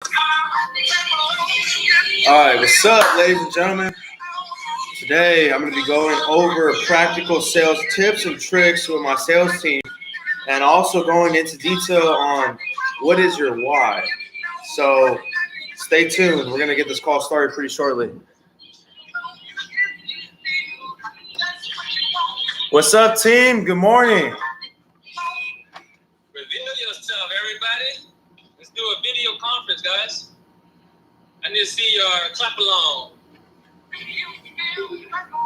All right, what's up, ladies and gentlemen? Today, I'm going to be going over practical sales tips and tricks with my sales team, and also going into detail on what is your why. So, stay tuned. We're going to get this call started pretty shortly. What's up, team? Good morning. Reveal yourself, everybody. Let's do a video conference, guys. I need to see your clap along.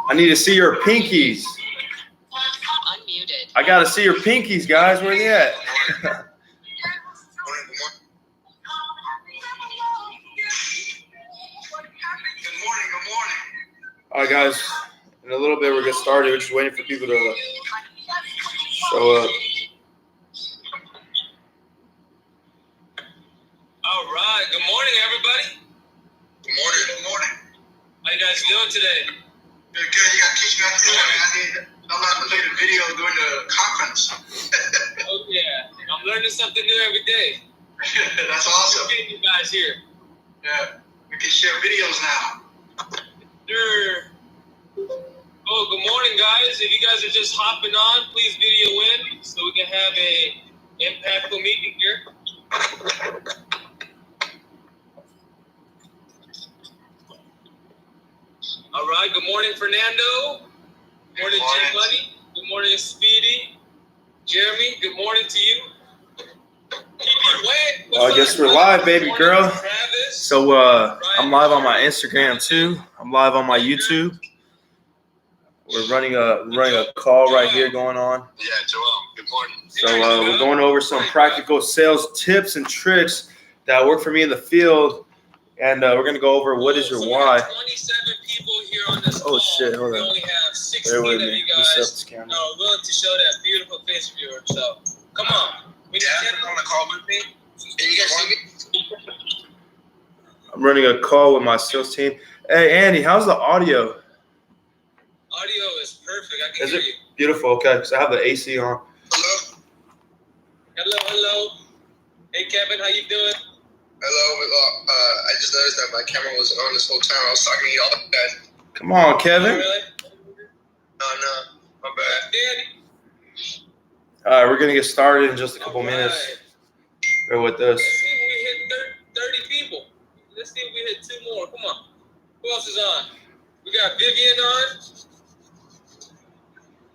I need to see your pinkies. Unmuted. I got to see your pinkies, guys. Where they at? All right, guys. In a little bit, we'll get started. We're just waiting for people to show up. All right. Good morning, everybody. Good morning. Good morning. How you guys doing today? Good. You got to teach me how to do it. I'm not going to make a video during the conference. Oh, yeah. I'm learning something new every day. That's awesome. Getting you guys here. Yeah. We can share videos now. Sure. Oh, good morning, guys. If you guys are just hopping on, please video in so we can have a impactful meeting here. All right. Good morning, Fernando. Good morning, Jim Money. Good morning, Speedy. Jeremy, good morning to you. I guess we're live, baby girl. So I'm live on my Instagram too. I'm live on my YouTube. We're running a call right here going on. Yeah, Joel. Good morning. So we're going over some practical sales tips and tricks that work for me in the field, and we're gonna go over what is your why. 27 people here on this Oh shit! Hold we on. only have 16 Bear of with you me. guys This camera. are willing to show that beautiful face of yours. So come on. We need to On the call with me. Can you guys see me? I'm running a call with my sales team. Hey Andy, how's the audio? Audio is perfect. I can Is hear it you. beautiful? Okay, because I have the AC on. Hello. Hello. Hey Kevin, how you doing? Hello. I just noticed that my camera was on this whole time. I was talking to y'all guys. Come on, Kevin. Really? No. My bad. Danny. All right, we're gonna get started in just a couple minutes. Bear with us. Let's see if we hit 30 people. Let's see if we hit 2 more. Come on. Who else is on? We got Vivian on.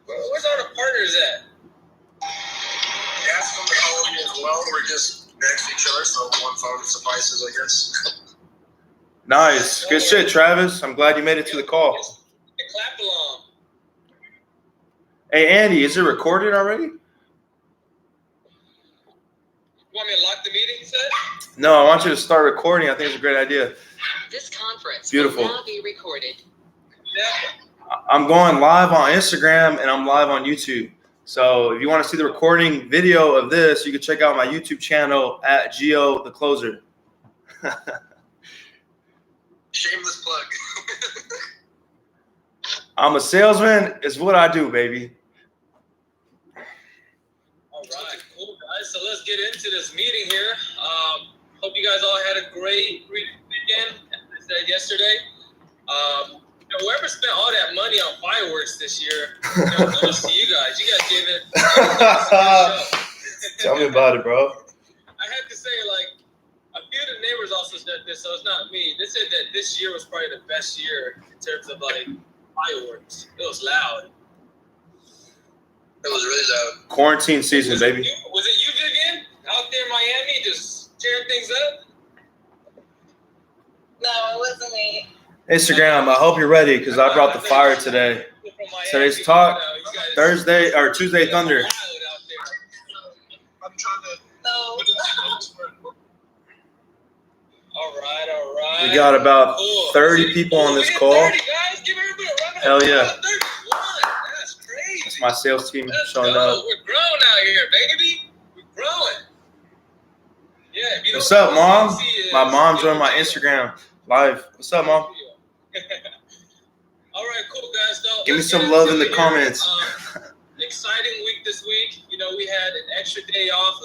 Where's all the partners at? That's from the call me as well. We're just next to each other, so one phone suffices, I guess. Nice, good shit, Travis. I'm glad you made it to the call. The clap along. Hey Andy, is it recorded already? You want me to lock the meeting, you said? No, I want you to start recording. I think it's a great idea. This conference Beautiful. will now be recorded. Yeah. I'm going live on Instagram and I'm live on YouTube. So if you want to see the recording video of this, you can check out my YouTube channel at Geo the Closer. Shameless plug. I'm a salesman. It's what I do, baby. All right, cool, guys. So let's get into this meeting here. Hope you guys all had a great weekend, as I said yesterday. Whoever spent all that money on fireworks this year, kudos to you guys. You guys gave it. Tell me about it, bro. I had to say, like, a few of the neighbors also said this, so it's not me. They said that this year was probably the best year in terms of, like, fireworks. It was loud. It was really loud. Quarantine season, baby. Was it you, Vivian, out there in Miami, just tearing things up? No, it wasn't me. Instagram, I hope you're ready because I brought the fire today. Today's talk, Thursday or Tuesday Thunder. I'm trying to. No. All right. We got about 30 people on this call. 30, guys. Give everybody a round of Hell yeah. applause. 31. That's crazy. That's my sales team Let's showing go. up. We're growing out here, baby. We're growing. Yeah. If you What's don't up, know Mom? what you see My is- mom joined my Instagram live. What's up, Mom? All right, cool, guys. So Give me let's some get love into in the it here. comments. Exciting week this week. We had an extra day off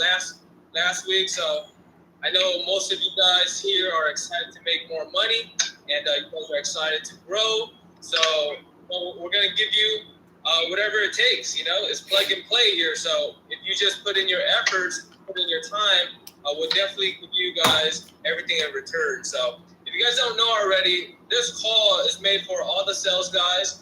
last week, so I know most of you guys here are excited to make more money, and you guys are excited to grow. So we're going to give you whatever it takes. It's plug and play here. So if you just put in your efforts, put in your time, we'll definitely give you guys everything in return. So if you guys don't know already, this call is made for all the sales guys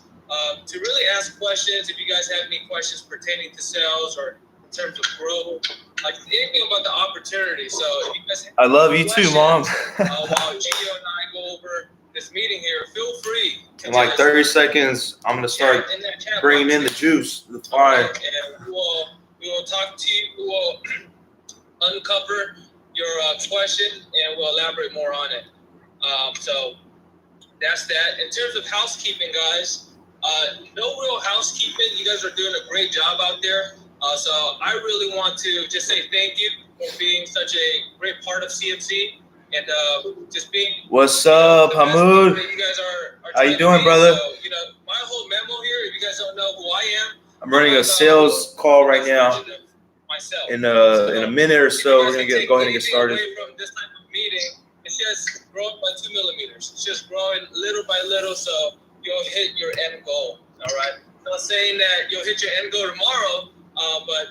to really ask questions. If you guys have any questions pertaining to sales or in terms of growth, like anything about the opportunity. So if you guys have I love you too, Mom. while Gio and I go over this meeting here, feel free. In like 30 seconds, I'm going to start bringing in the juice, the fire. And we will talk to you. We will uncover your question and we'll elaborate more on it. So that's that. In terms of housekeeping, guys, no real housekeeping. You guys are doing a great job out there. So I really want to just say thank you for being such a great part of CMC and just being. What's up, Hamoud? You guys are How you doing, brother? So, my whole memo here, if you guys don't know who I am, I'm running a sales call right now. In a minute or so, we're gonna go ahead and get started. Away from this type of meeting, it's just growing by 2 millimeters. It's just growing little by little, so you'll hit your end goal. All right. I'm not saying that you'll hit your end goal tomorrow, but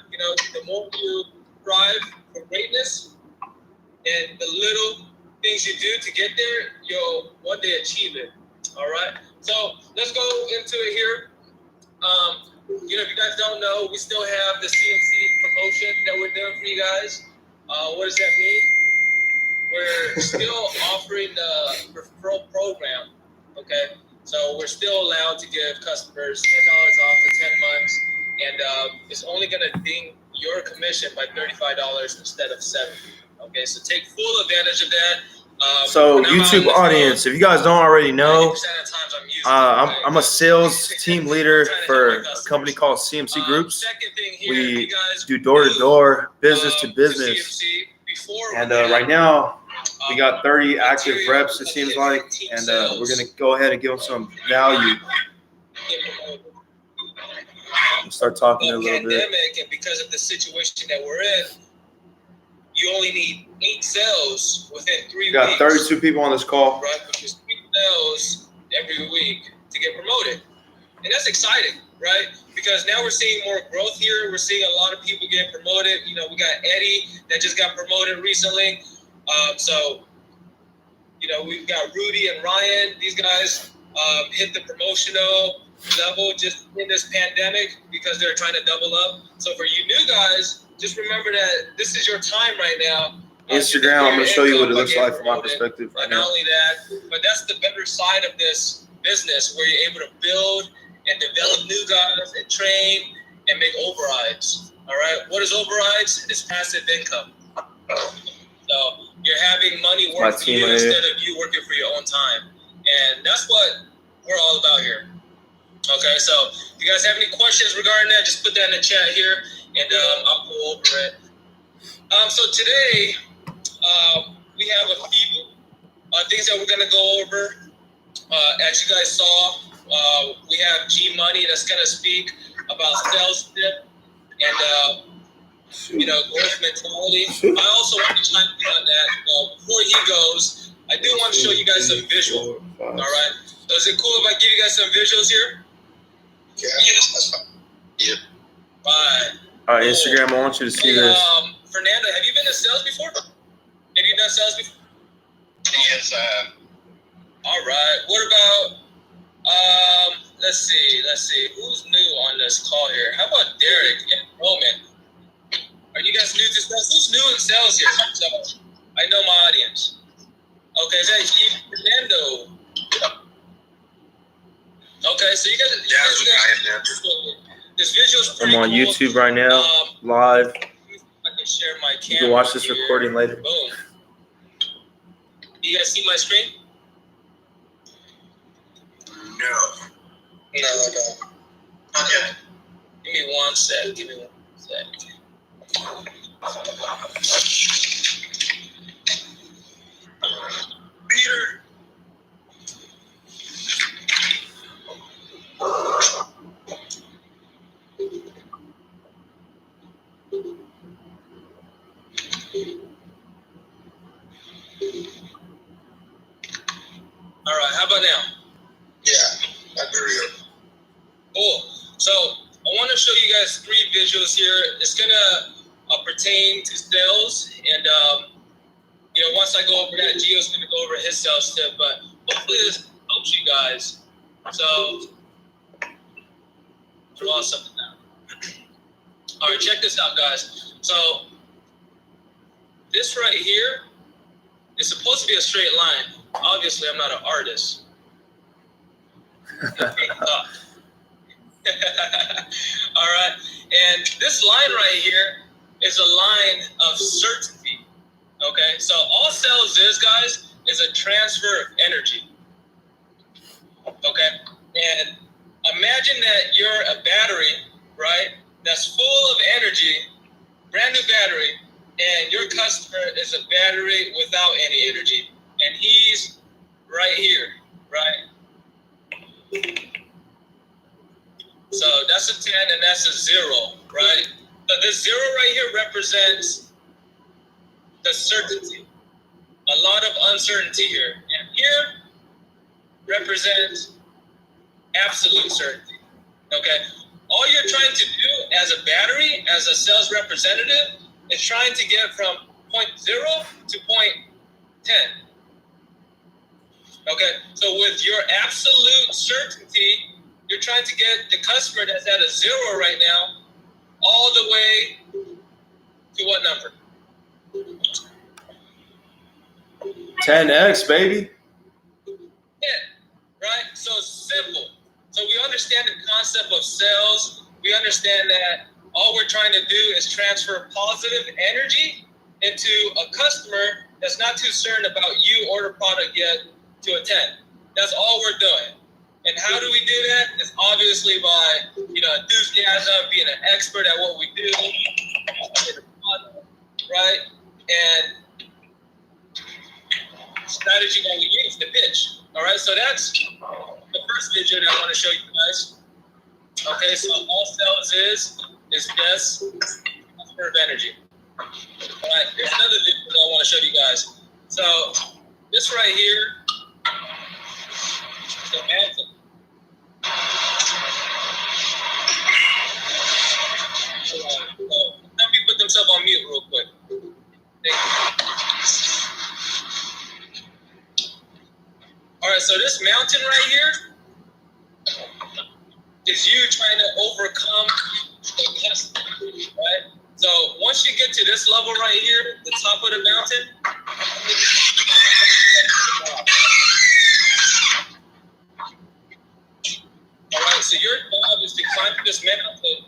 the more you strive for greatness and the little things you do to get there, you'll one day achieve it. All right. So let's go into it here. If you guys don't know, we still have the CNC promotion that we're doing for you guys. What does that mean? We're still offering the referral program. Okay, so we're still allowed to give customers $10 off for 10 months, and it's only going to ding your commission by $35 instead of $70. Okay, so take full advantage of that. So YouTube audience, if you guys don't already know, I'm a sales team leader for a company called CMC Groups. We do door-to-door, business-to-business. And right now, we got 30 active reps, it seems like, and we're going to go ahead and give them some value. Start talking a little bit. And because of the situation that we're in, you only need 8 sales within 3 weeks. We got 32 people on this call. Right, which is 3 sales every week to get promoted. And that's exciting, right? Because now we're seeing more growth here. We're seeing a lot of people getting promoted. We got Eddie that just got promoted recently. We've got Rudy and Ryan. These guys hit the promotional level just in this pandemic because they're trying to double up. So for you new guys, just remember that this is your time right now. Instagram, I'm going to show you what it looks like from my perspective right now. Not only that, but that's the better side of this business where you're able to build and develop new guys and train and make overrides. All right. What is overrides? It's passive income. So you're having money work for you instead of you working for your own time. And that's what we're all about here. Okay. So if you guys have any questions regarding that, just put that in the chat here and I'll go over it. So today we have a few things that we're going to go over. As you guys saw, we have G Money that's going to speak about sales tip and growth mentality. I also want to chime in on that. Before he goes, I do want to show you guys some visual. All right. So is it cool if I give you guys some visuals here? Yeah, that's fine. Yeah. Bye. All right, Instagram, I want you to see this. Fernando, have you been to sales before? Have you done sales before? Yes, I have. All right. What about, let's see. Who's new on this call here? How about Derek and Roman? Are you guys new to sales? Who's new in sales here? So I know my audience. Okay, is that you, Fernando? Okay, so you guys this visual is pretty I'm on cool. YouTube right now, live. I can share my camera. You can watch this here. recording later. Boom. Do you guys see my screen? No, I don't. Okay. Give me one sec. Peter. All right, how about now? Yeah, I agree. Cool. So I want to show you guys 3 visuals here. It's gonna pertain to sales, and once I go over that, Gio's gonna go over his sales tip. But hopefully this helps you guys. So draw something down. All right, check this out, guys. So this right here is supposed to be a straight line. Obviously, I'm not an artist. All right, and this line right here is a line of certainty. Okay, so all sales is, guys, is a transfer of energy. Okay, and imagine that you're a battery, right, that's full of energy, brand new battery, and your customer is a battery without any energy, and he's right here, right? So that's a 10 and that's a 0, right? So this 0 right here represents the certainty. A lot of uncertainty here. And here represents absolute certainty. Okay? All you're trying to do as a battery, as a sales representative, is trying to get from point 0 to point 10. Okay? So with your absolute certainty, you're trying to get the customer that's at a 0 right now all the way to what number? 10x, baby. 10, right? So it's simple. So we understand the concept of sales. We understand that all we're trying to do is transfer positive energy into a customer that's not too certain about you or the product yet to a 10. That's all we're doing. And how do we do that? It's obviously by, enthusiasm, being an expert at what we do, right? And strategy that we use to pitch. All right, so that's the first video that I want to show you guys. Okay, so all sales is just transfer of energy. All right, here's another video that I want to show you guys. So this right here, the mantle. Let me put themselves on mute real quick. Thank you. All right, so this mountain right here is you trying to overcome the customer, right? So once you get to this level right here, the top of the mountain, all right, so your job is to climb this mountain.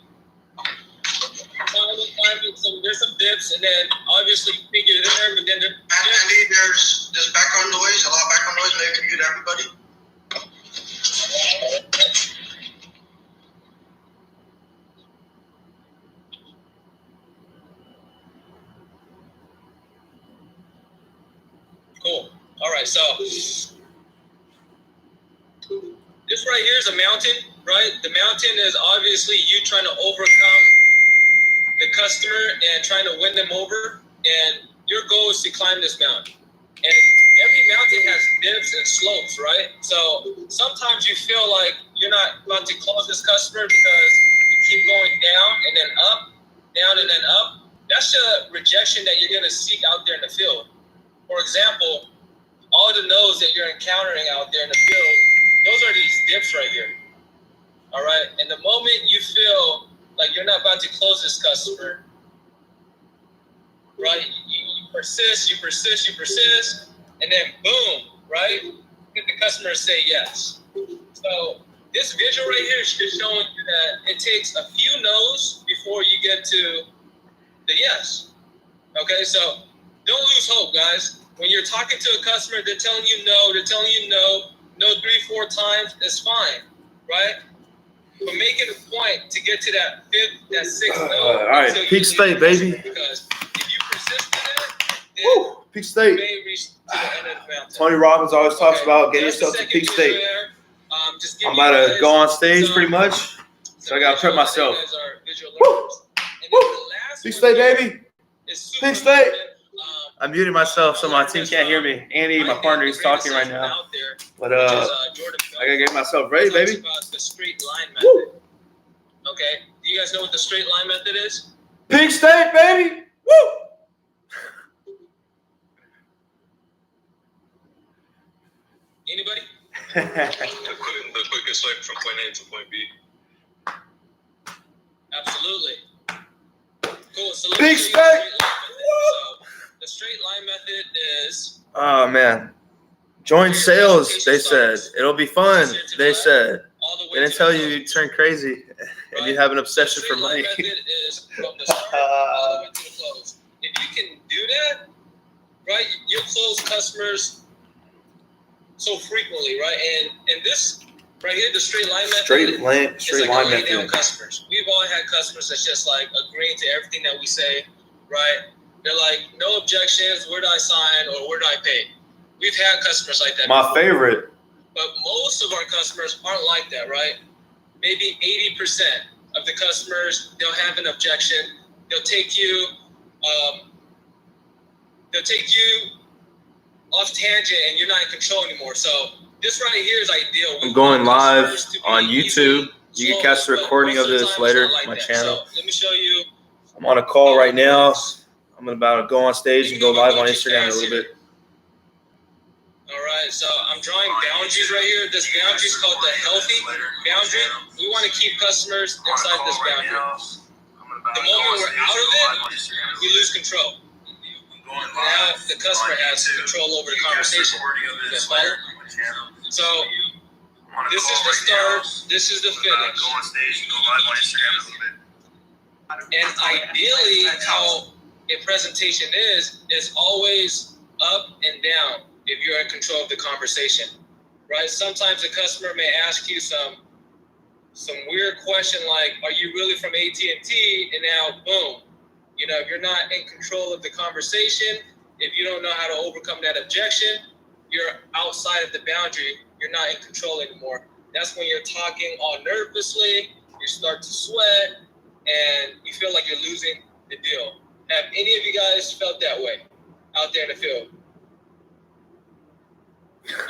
Climbing, so there's some dips, and then obviously you think you're there, but then Andy, there's background noise, a lot of background noise. Maybe you can mute everybody. Cool. All right, so this right here is a mountain, right? The mountain is obviously you trying to overcome the customer and trying to win them over, and your goal is to climb this mountain. And every mountain has dips and slopes, right? So sometimes you feel like you're not about to close this customer because you keep going down and then up, down and then up. That's the rejection that you're going to seek out there in the field. For example, all the no's that you're encountering out there in the field, those are these dips right here. All right? And the moment you feel like you're not about to close this customer, right? You persist, and then boom, right? Get the customer to say yes. So this visual right here is just showing you that it takes a few no's before you get to the yes. Okay, so don't lose hope, guys. When you're talking to a customer, they're telling you no, no 3-4 times, it's fine, right? But make it a point to get to that 5th, that 6th no. All right, Peak State, baby. Because if you persist in it, then Peak State. you may reach to the end of the mountain. Tony Robbins always talks about getting yourself to Peak State. I'm about to go on stage pretty much, so I got to prep myself. Woo! Woo! Peak State, baby. Peak State. I'm muting myself so my team can't hear me. Andy, my partner, is talking right now. But I gotta get myself ready, baby. About the straight line method. Okay, do you guys know what the straight line method is? Pink State, baby. Woo! Anybody? The quickest way from point A to point B. Absolutely. Cool. So Big let's State. So the straight line method is. Oh man, join sales. They said it'll be fun. They said. They didn't tell you you'd turn crazy and you have an obsession for money. The straight line method is from the start all the way to the close. If you can do that, right, you'll close customers so frequently, right? And this right here, the straight line method. Straight line method. method. Customers. We've all had customers that's just like agreeing to everything that we say, right? They're like, no objections. Where do I sign or where do I pay? We've had customers like that. My favorite. But most of our customers aren't like that, right? Maybe 80% of the customers, they'll have an objection. They'll take you off tangent and you're not in control anymore. So this right here is ideal. I'm going live on YouTube. You can catch the recording of this later on my channel. So let me show you. I'm on a call right now. I'm about to go on stage and go live on Instagram in a little bit. All right, so I'm drawing boundaries right here. This boundary is called the healthy boundary. We want to keep customers inside this boundary. The moment we're out of it, we lose control. Now the customer has control over the conversation. So this is the start. This is the finish. And ideally, how a presentation is always up and down. If you're in control of the conversation, right? Sometimes a customer may ask you some weird question like, "Are you really from AT&T?" And now, boom, if you're not in control of the conversation, if you don't know how to overcome that objection, you're outside of the boundary. You're not in control anymore. That's when you're talking all nervously. You start to sweat, and you feel like you're losing the deal. Have any of you guys felt that way out there in the field?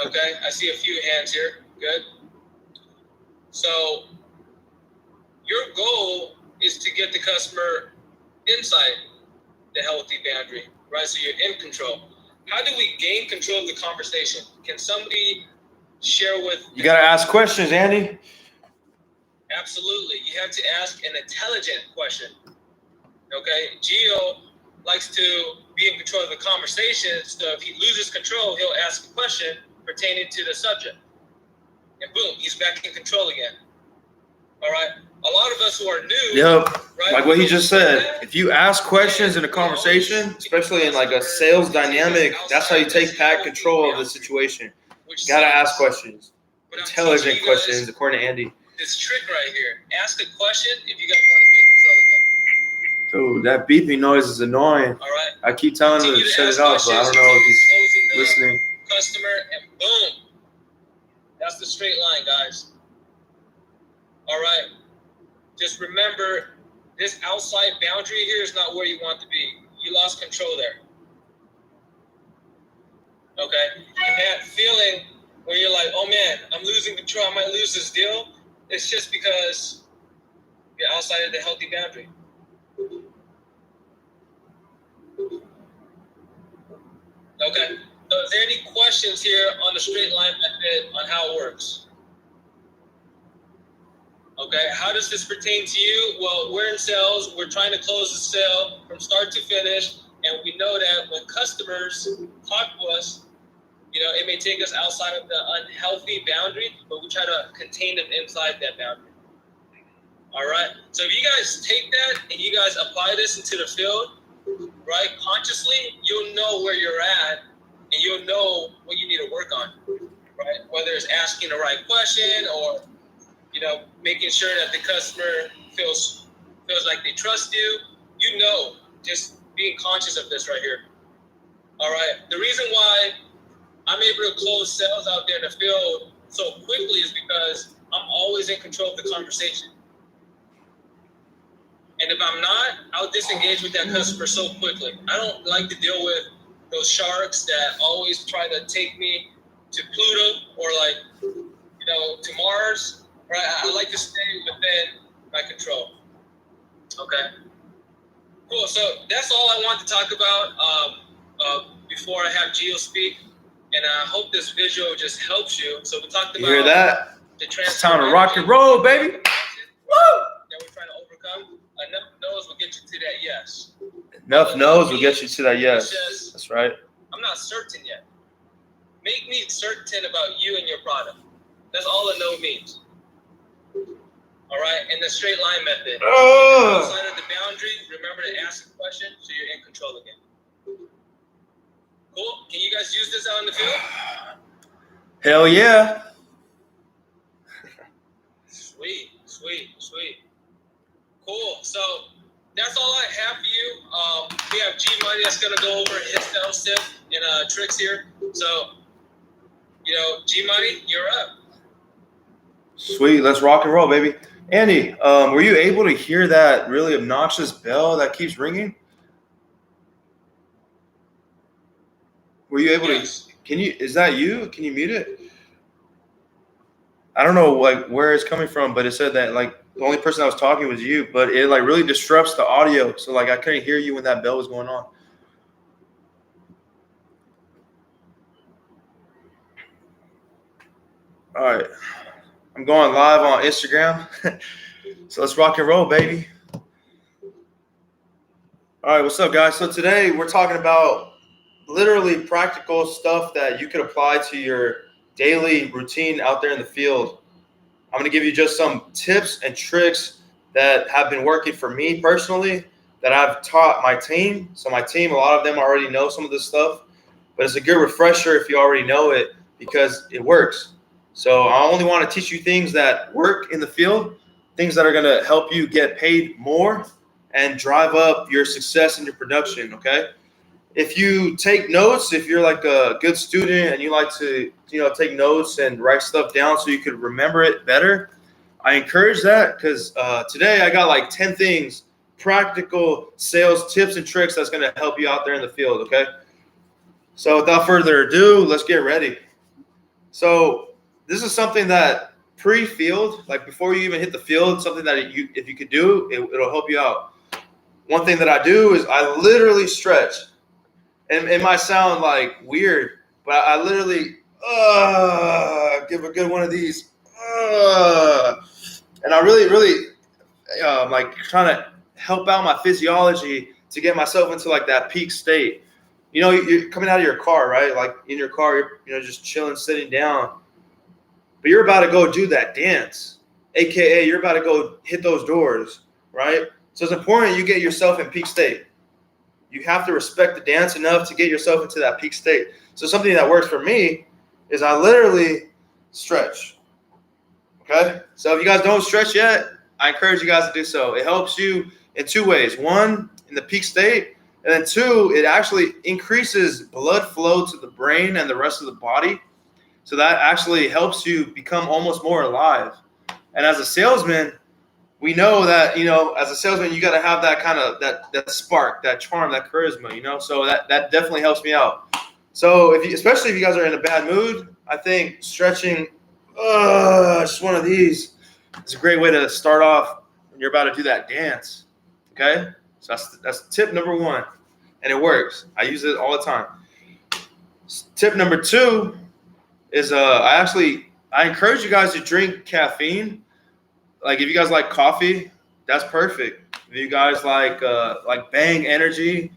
Okay, I see a few hands here. Good. So your goal is to get the customer inside the healthy boundary, right? So you're in control. How do we gain control of the conversation? Can somebody share with? You got to ask questions, Andy. Absolutely. You have to ask an intelligent question. Okay, Gio likes to be in control of the conversation, so if he loses control, he'll ask a question pertaining to the subject. And boom, he's back in control again. All right? A lot of us who are new, yep, right, like what he just said, if you ask questions in a conversation, especially in like a sales dynamic, that's how you take back control of the situation. You got to ask questions. Intelligent questions, according to Andy. This trick right here, ask a question if you guys want to be in control again. Dude, that beeping noise is annoying. All right. I keep telling him to shut it off, but I don't know if he's listening. Customer, and boom. That's the straight line, guys. All right. Just remember, this outside boundary here is not where you want to be. You lost control there. Okay? And that feeling where you're like, oh man, I'm losing control, I might lose this deal, it's just because you're outside of the healthy boundary. Okay. So is there any questions here on the straight line method on how it works? Okay, how does this pertain to you? Well, we're in sales. We're trying to close the sale from start to finish. And we know that when customers talk to us, it may take us outside of the unhealthy boundary, but we try to contain them inside that boundary. All right. So if you guys take that and you guys apply this into the field, right, consciously, you'll know where you're at and you'll know what you need to work on, right? Whether it's asking the right question or, making sure that the customer feels like they trust you. Just being conscious of this right here. All right. The reason why I'm able to close sales out there in the field so quickly is because I'm always in control of the conversation. And if I'm not, I'll disengage with that customer so quickly. I don't like to deal with those sharks that always try to take me to Pluto or to Mars. Right? I like to stay within my control. Okay. Cool. So that's all I want to talk about before I have Gio speak. And I hope this visual just helps you. So we talked about. You hear that? The It's time to rock and roll, baby. Woo! That we're trying to overcome. Enough no's will get you to that yes. Enough no's will get you to that yes. That's right. I'm not certain yet. Make me certain about you and your product. That's all a no means. All right? And the straight line method. Outside of the boundary, remember to ask a question so you're in control again. Cool? Can you guys use this out in the field? Hell yeah. Sweet. Cool. So that's all I have for you. We have G Money that's gonna go over his sales tip and tricks here. So, G Money, you're up. Sweet. Let's rock and roll, baby. Andy, were you able to hear that really obnoxious bell that keeps ringing? Were you able to? Is that you? Can you mute it? I don't know where it's coming from, but it said that the only person that was talking was you, but it really disrupts the audio. So I couldn't hear you when that bell was going on. All right. I'm going live on Instagram. So let's rock and roll, baby. All right, what's up, guys? So today we're talking about literally practical stuff that you could apply to your daily routine out there in the field. I'm going to give you just some tips and tricks that have been working for me personally that I've taught my team. So my team, a lot of them already know some of this stuff, but it's a good refresher if you already know it because it works. So I only want to teach you things that work in the field, things that are going to help you get paid more and drive up your success in your production, okay? If you take notes, if you're like a good student and you like to, take notes and write stuff down so you could remember it better, I encourage that because today I got 10 things, practical sales tips and tricks that's going to help you out there in the field, okay? So without further ado, let's get ready. So this is something that pre-field, before you even hit the field, something that if you could do, it'll help you out. One thing that I do is I literally stretch. And it might sound weird, but I literally give a good one of these. And I really trying to help out my physiology to get myself into that peak state. You're coming out of your car, right? In your car, you're just chilling, sitting down. But you're about to go do that dance, AKA you're about to go hit those doors, right? So it's important you get yourself in peak state. You have to respect the dance enough to get yourself into that peak state. So something that works for me is I literally stretch. Okay? So if you guys don't stretch yet, I encourage you guys to do so. It helps you in two ways. One, in the peak state. And then two, it actually increases blood flow to the brain and the rest of the body. So that actually helps you become almost more alive. And as a salesman, we know that, as a salesman, you got to have that kind of that spark, that charm, that charisma, So that definitely helps me out. So especially if you guys are in a bad mood, I think stretching, just one of these, is a great way to start off when you're about to do that dance. Okay, so that's tip number one, and it works. I use it all the time. Tip number two is I encourage you guys to drink caffeine. If you guys like coffee, that's perfect. If you guys like Bang Energy,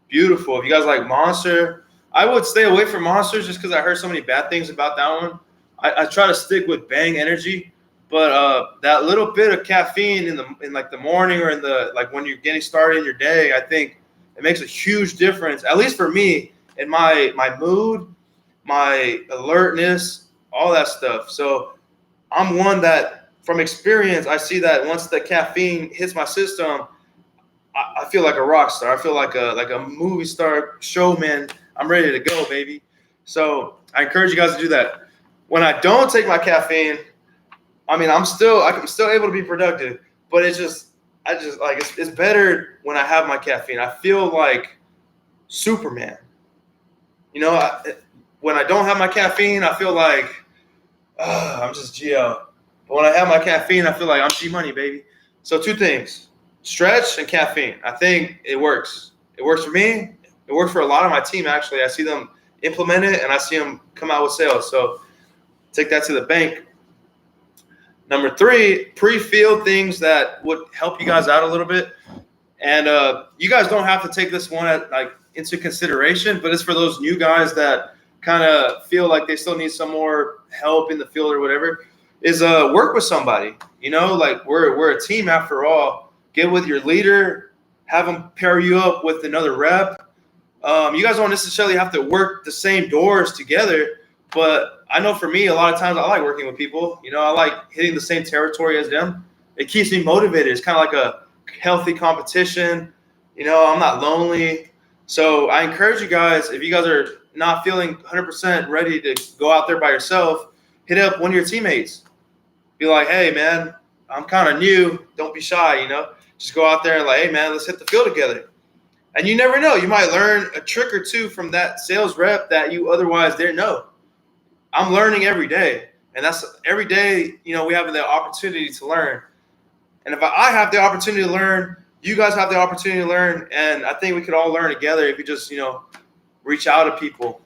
beautiful. If you guys like Monster, I would stay away from Monsters just because I heard so many bad things about that one. I try to stick with Bang Energy, but that little bit of caffeine in the morning or in the when you're getting started in your day, I think it makes a huge difference. At least for me, in my mood, my alertness, all that stuff. So I'm one that, from experience, I see that once the caffeine hits my system, I feel like a rock star. I feel like a movie star, showman. I'm ready to go, baby. So I encourage you guys to do that. When I don't take my caffeine, I'm still able to be productive, but it's better when I have my caffeine. I feel like Superman. when I don't have my caffeine, I feel like I'm just GL. But when I have my caffeine, I feel like I'm G Money, baby. So 2 things, stretch and caffeine. I think it works. It works for me. It works for a lot of my team, actually. I see them implement it, and I see them come out with sales. So take that to the bank. Number 3, pre-field things that would help you guys out a little bit. And you guys don't have to take this one into consideration, but it's for those new guys that kind of feel like they still need some more help in the field or whatever, is work with somebody. Like we're a team after all. Get with your leader, have them pair you up with another rep. You guys don't necessarily have to work the same doors together, but I know for me, a lot of times I like working with people. I like hitting the same territory as them. It keeps me motivated. It's kind of like a healthy competition. I'm not lonely. So I encourage you guys, if you guys are not feeling 100% ready to go out there by yourself, hit up one of your teammates. Be like, hey, man, I'm kind of new. Don't be shy, Just go out there and like, hey, man, let's hit the field together. And you never know. You might learn a trick or two from that sales rep that you otherwise didn't know. I'm learning every day. And that's every day, we have the opportunity to learn. And if I have the opportunity to learn, you guys have the opportunity to learn. And I think we could all learn together if you just, reach out to people.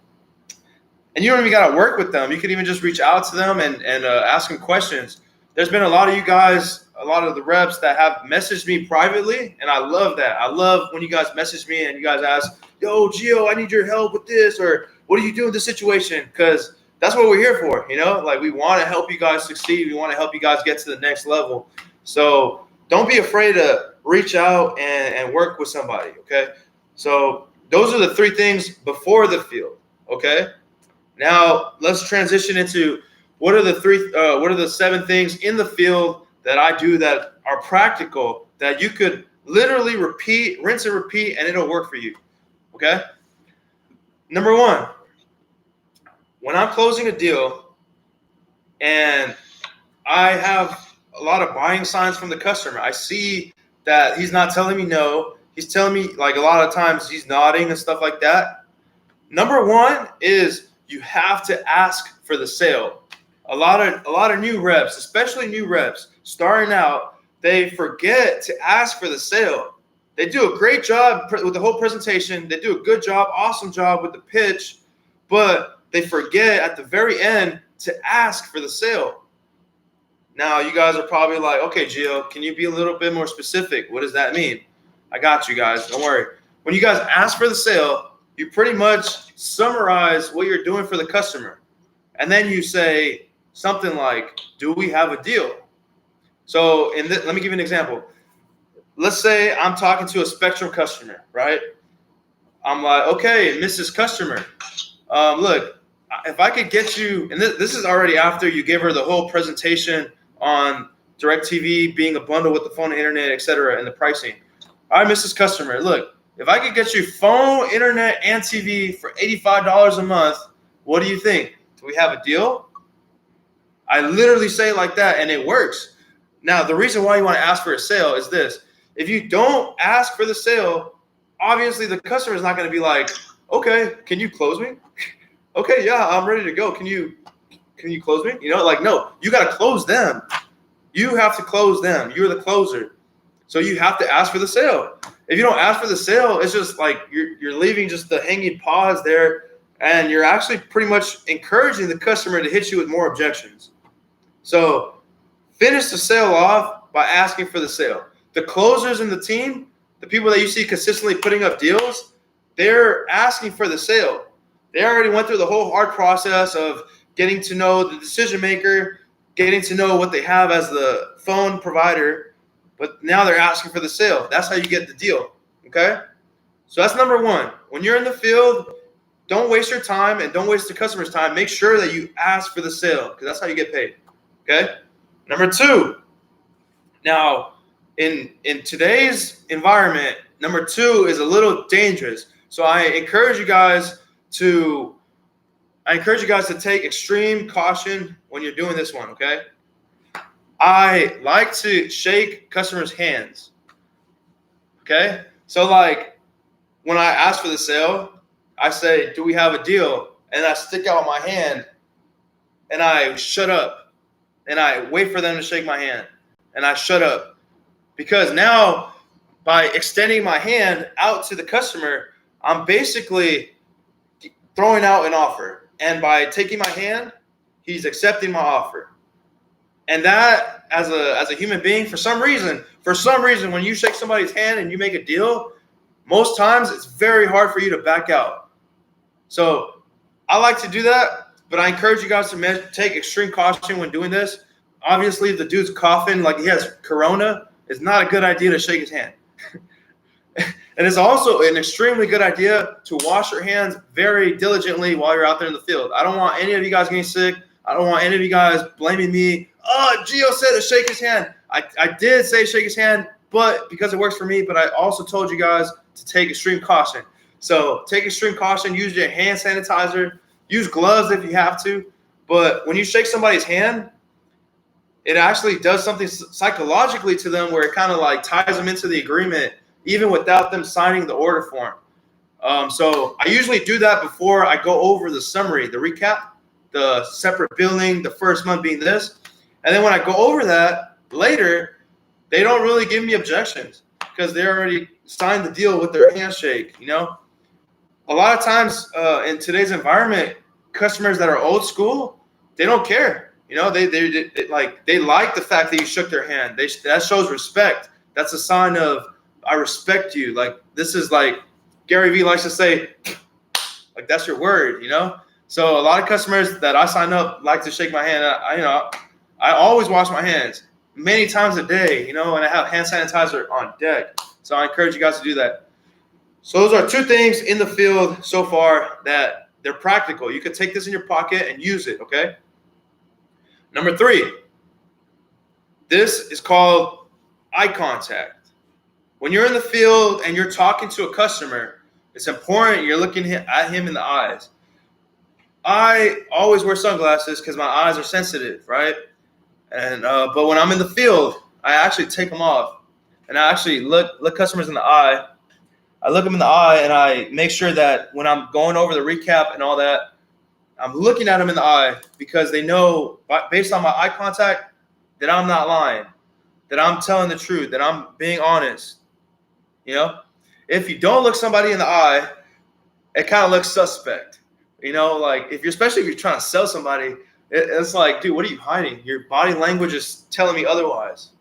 And you don't even got to work with them. You could even just reach out to them and ask them questions. There's been a lot of you guys, a lot of the reps that have messaged me privately, and I love that. I love when you guys message me and you guys ask, yo, Gio, I need your help with this, or what do you do in this situation? Because that's what we're here for, Like we want to help you guys succeed. We want to help you guys get to the next level. So don't be afraid to reach out and work with somebody, okay? So those are the 3 things before the field, okay? Now let's transition into what are the 7 things in the field that I do that are practical that you could literally repeat, rinse and repeat, and it'll work for you, okay? Number 1, when I'm closing a deal and I have a lot of buying signs from the customer, I see that he's not telling me no. He's telling me, like, a lot of times he's nodding and stuff like that. Number 1 is you have to ask for the sale. A lot of new reps, especially new reps starting out, they forget to ask for the sale. They do a great job with the whole presentation. They do a good job, awesome job with the pitch, but they forget at the very end to ask for the sale. Now, you guys are probably like, okay, Gio, can you be a little bit more specific? What does that mean? I got you guys. Don't worry. When you guys ask for the sale, you pretty much summarize what you're doing for the customer. And then you say something like, do we have a deal? So let me give you an example. Let's say I'm talking to a Spectrum customer, right? I'm like, okay, Mrs. Customer, look, if I could get you, and this is already after you give her the whole presentation on DirecTV being a bundle with the phone, internet, et cetera, and the pricing. All right, Mrs. Customer, look, if I could get you phone, internet, and TV for $85 a month, what do you think? Do we have a deal? I literally say it like that, and it works. Now, the reason why you want to ask for a sale is this. If you don't ask for the sale, obviously the customer is not going to be like, okay, can you close me? Okay, yeah, I'm ready to go. Can you close me? No, you got to close them. You have to close them. You're the closer. So you have to ask for the sale. If you don't ask for the sale, it's just like you're leaving just the hanging pause there, and you're actually pretty much encouraging the customer to hit you with more objections. So finish the sale off by asking for the sale. The closers in the team, the people that you see consistently putting up deals, they're asking for the sale. They already went through the whole hard process of getting to know the decision maker, getting to know what they have as the phone provider, but now they're asking for the sale. That's how you get the deal, okay? So that's number 1. When you're in the field, don't waste your time and don't waste the customer's time. Make sure that you ask for the sale because that's how you get paid, okay? Number 2, now in today's environment, number 2 is a little dangerous. So I encourage you guys to take extreme caution when you're doing this one, okay? I like to shake customers' hands, okay? So like when I ask for the sale, I say, do we have a deal? And I stick out my hand and I shut up and I wait for them to shake my hand and I shut up. Because now by extending my hand out to the customer, I'm basically throwing out an offer. And by taking my hand, he's accepting my offer. And that, as a human being, for some reason, when you shake somebody's hand and you make a deal, most times it's very hard for you to back out. So I like to do that, but I encourage you guys to take extreme caution when doing this. Obviously, if the dude's coughing like he has corona, it's not a good idea to shake his hand. And it's also an extremely good idea to wash your hands very diligently while you're out there in the field. I don't want any of you guys getting sick. I don't want any of you guys blaming me. Oh, Gio said to shake his hand. I did say shake his hand, but because it works for me, but I also told you guys to take extreme caution. So take extreme caution. Use your hand sanitizer. Use gloves if you have to. But when you shake somebody's hand, it actually does something psychologically to them where it kind of like ties them into the agreement, even without them signing the order form. So I usually do that before I go over the summary, the recap, the separate billing, the first month being this. And then when I go over that later, they don't really give me objections because they already signed the deal with their handshake, you know? A lot of times in today's environment, customers that are old school, they don't care. You know, they like the fact that you shook their hand. That shows respect. That's a sign of I respect you. Like this is like Gary Vee likes to say, like that's your word, you know? So a lot of customers that I sign up like to shake my hand. I always wash my hands many times a day, you know, and I have hand sanitizer on deck. So I encourage you guys to do that. So those are two things in the field so far that they're practical. You can take this in your pocket and use it, okay? Number 3, this is called eye contact. When you're in the field and you're talking to a customer, it's important you're looking at him in the eyes. I always wear sunglasses because my eyes are sensitive, right? And but when I'm in the field, I actually take them off, and I actually look customers in the eye. I look them in the eye, and I make sure that when I'm going over the recap and all that, I'm looking at them in the eye because they know, based on my eye contact, that I'm not lying, that I'm telling the truth, that I'm being honest. You know, if you don't look somebody in the eye, it kind of looks suspect. You know, like especially if you're trying to sell somebody, it's like, dude, what are you hiding? Your body language is telling me otherwise.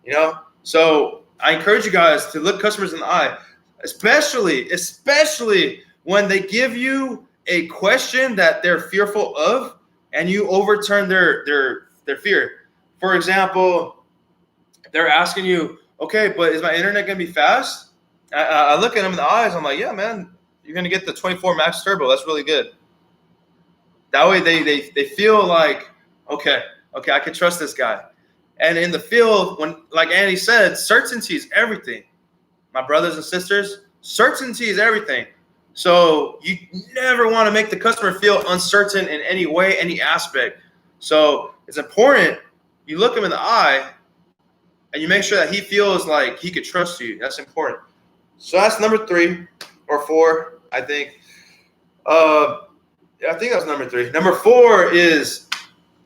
You know, so I encourage you guys to look customers in the eye, especially when they give you a question that they're fearful of, and you overturn their fear. For example, they're asking you, okay, but is my internet gonna be fast? I look at them in the eyes. I'm like, yeah, man, you're gonna get the 24 max turbo. That's really good. That way they feel like, okay, I can trust this guy. And in the field, when, like Andy said, certainty is everything. My brothers and sisters, certainty is everything. So you never want to make the customer feel uncertain in any way, any aspect. So it's important you look him in the eye and you make sure that he feels like he could trust you. That's important. So that's number 3 or 4, I think. I think that's number 3. Number 4 is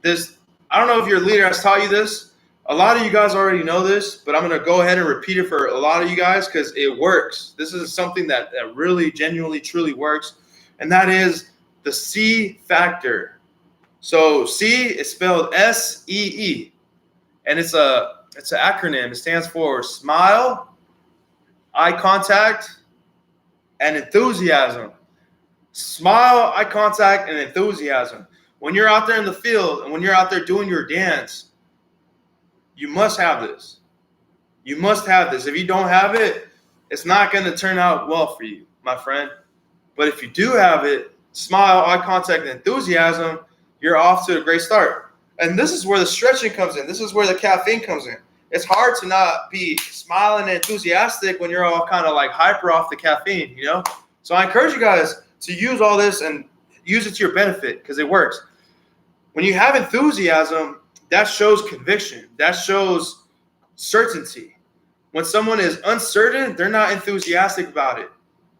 this. I don't know if your leader has taught you this. A lot of you guys already know this, but I'm going to go ahead and repeat it for a lot of you guys because it works. This is something that really, genuinely, truly works, and that is the C factor. So C is spelled S-E-E, and it's an acronym. It stands for smile, eye contact, and enthusiasm. Smile, eye contact, and enthusiasm. When you're out there in the field and when you're out there doing your dance, you must have this. You must have this. If you don't have it, it's not going to turn out well for you, my friend. But if you do have it, smile, eye contact, and enthusiasm, you're off to a great start. And this is where the stretching comes in. This is where the caffeine comes in. It's hard to not be smiling and enthusiastic when you're all kind of like hyper off the caffeine, you know? So I encourage you guys to use all this and use it to your benefit because it works. When you have enthusiasm, that shows conviction. That shows certainty. When someone is uncertain, they're not enthusiastic about it.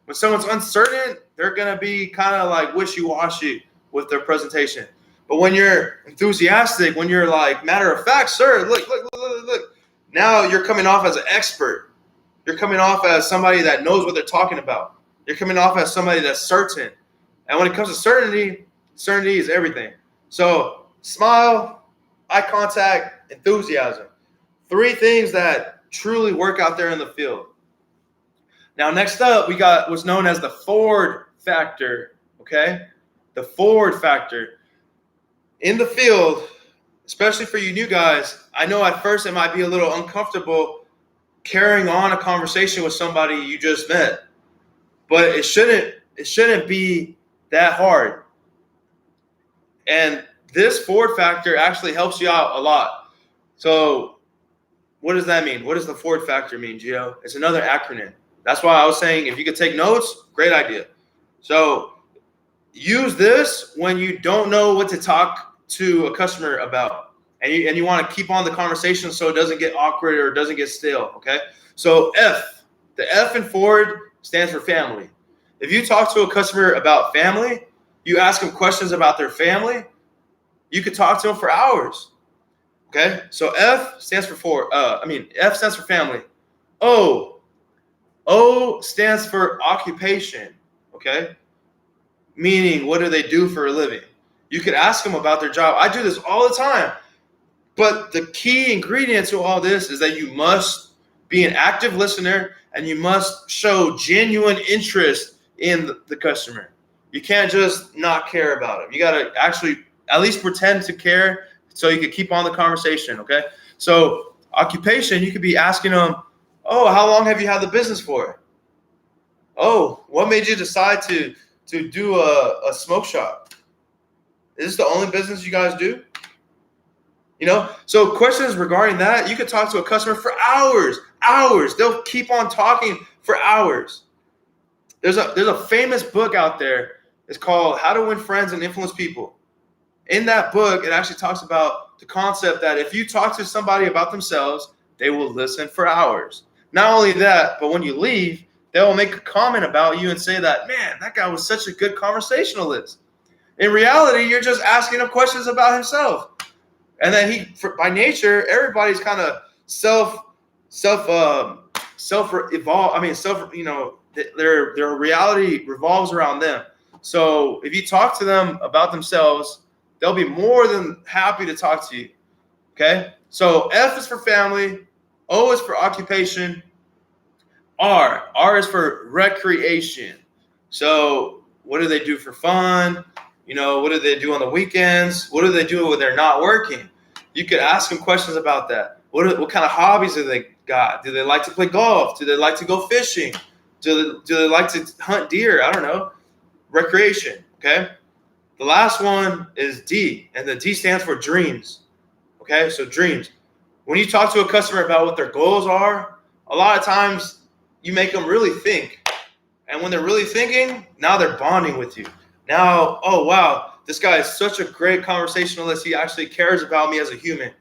When someone's uncertain, they're going to be kind of like wishy-washy with their presentation. But when you're enthusiastic, when you're like, matter of fact, sir, look. Now you're coming off as an expert. You're coming off as somebody that knows what they're talking about. You're coming off as somebody that's certain. And when it comes to certainty is everything. So smile, eye contact, enthusiasm. 3 things that truly work out there in the field. Now, next up, we got what's known as the Ford factor, okay? The Ford factor. In the field, especially for you new guys, I know at first it might be a little uncomfortable carrying on a conversation with somebody you just met. But it shouldn't be that hard. And this Ford factor actually helps you out a lot. So what does that mean? What does the Ford factor mean, Gio? It's another acronym. That's why I was saying if you could take notes, great idea. So use this when you don't know what to talk to a customer about. And you want to keep on the conversation so it doesn't get awkward or it doesn't get stale, okay? So the F in Ford stands for family. If you talk to a customer about family, you ask them questions about their family, you could talk to them for hours, okay? So F stands for F stands for family. O stands for occupation, okay? Meaning, what do they do for a living? You could ask them about their job. I do this all the time. But the key ingredient to all this is that you must be an active listener and you must show genuine interest in the customer. You can't just not care about them. You got to actually at least pretend to care so you can keep on the conversation, okay? So occupation, you could be asking them, oh, how long have you had the business for? Oh, what made you decide to do a smoke shop? Is this the only business you guys do? You know, so questions regarding that, you could talk to a customer for hours. They'll keep on talking for hours. There's a famous book out there. It's called How to Win Friends and Influence People. In that book, it actually talks about the concept that if you talk to somebody about themselves, they will listen for hours. Not only that, but when you leave, they will make a comment about you and say that, man, that guy was such a good conversationalist. In reality, you're just asking him questions about himself. And then by nature, everybody's kind of their reality revolves around them. So if you talk to them about themselves, they'll be more than happy to talk to you. Okay? So F is for family, O is for occupation, R is for recreation. So what do they do for fun? You know, what do they do on the weekends? What do they do when they're not working? You could ask them questions about that. What kind of hobbies do they got? Do they like to play golf? Do they like to go fishing? Do they like to hunt deer? I don't know. Recreation, okay? The last one is D, and the D stands for dreams, okay? So dreams. When you talk to a customer about what their goals are, a lot of times you make them really think. And when they're really thinking, now they're bonding with you. Now, oh, wow, this guy is such a great conversationalist. He actually cares about me as a human.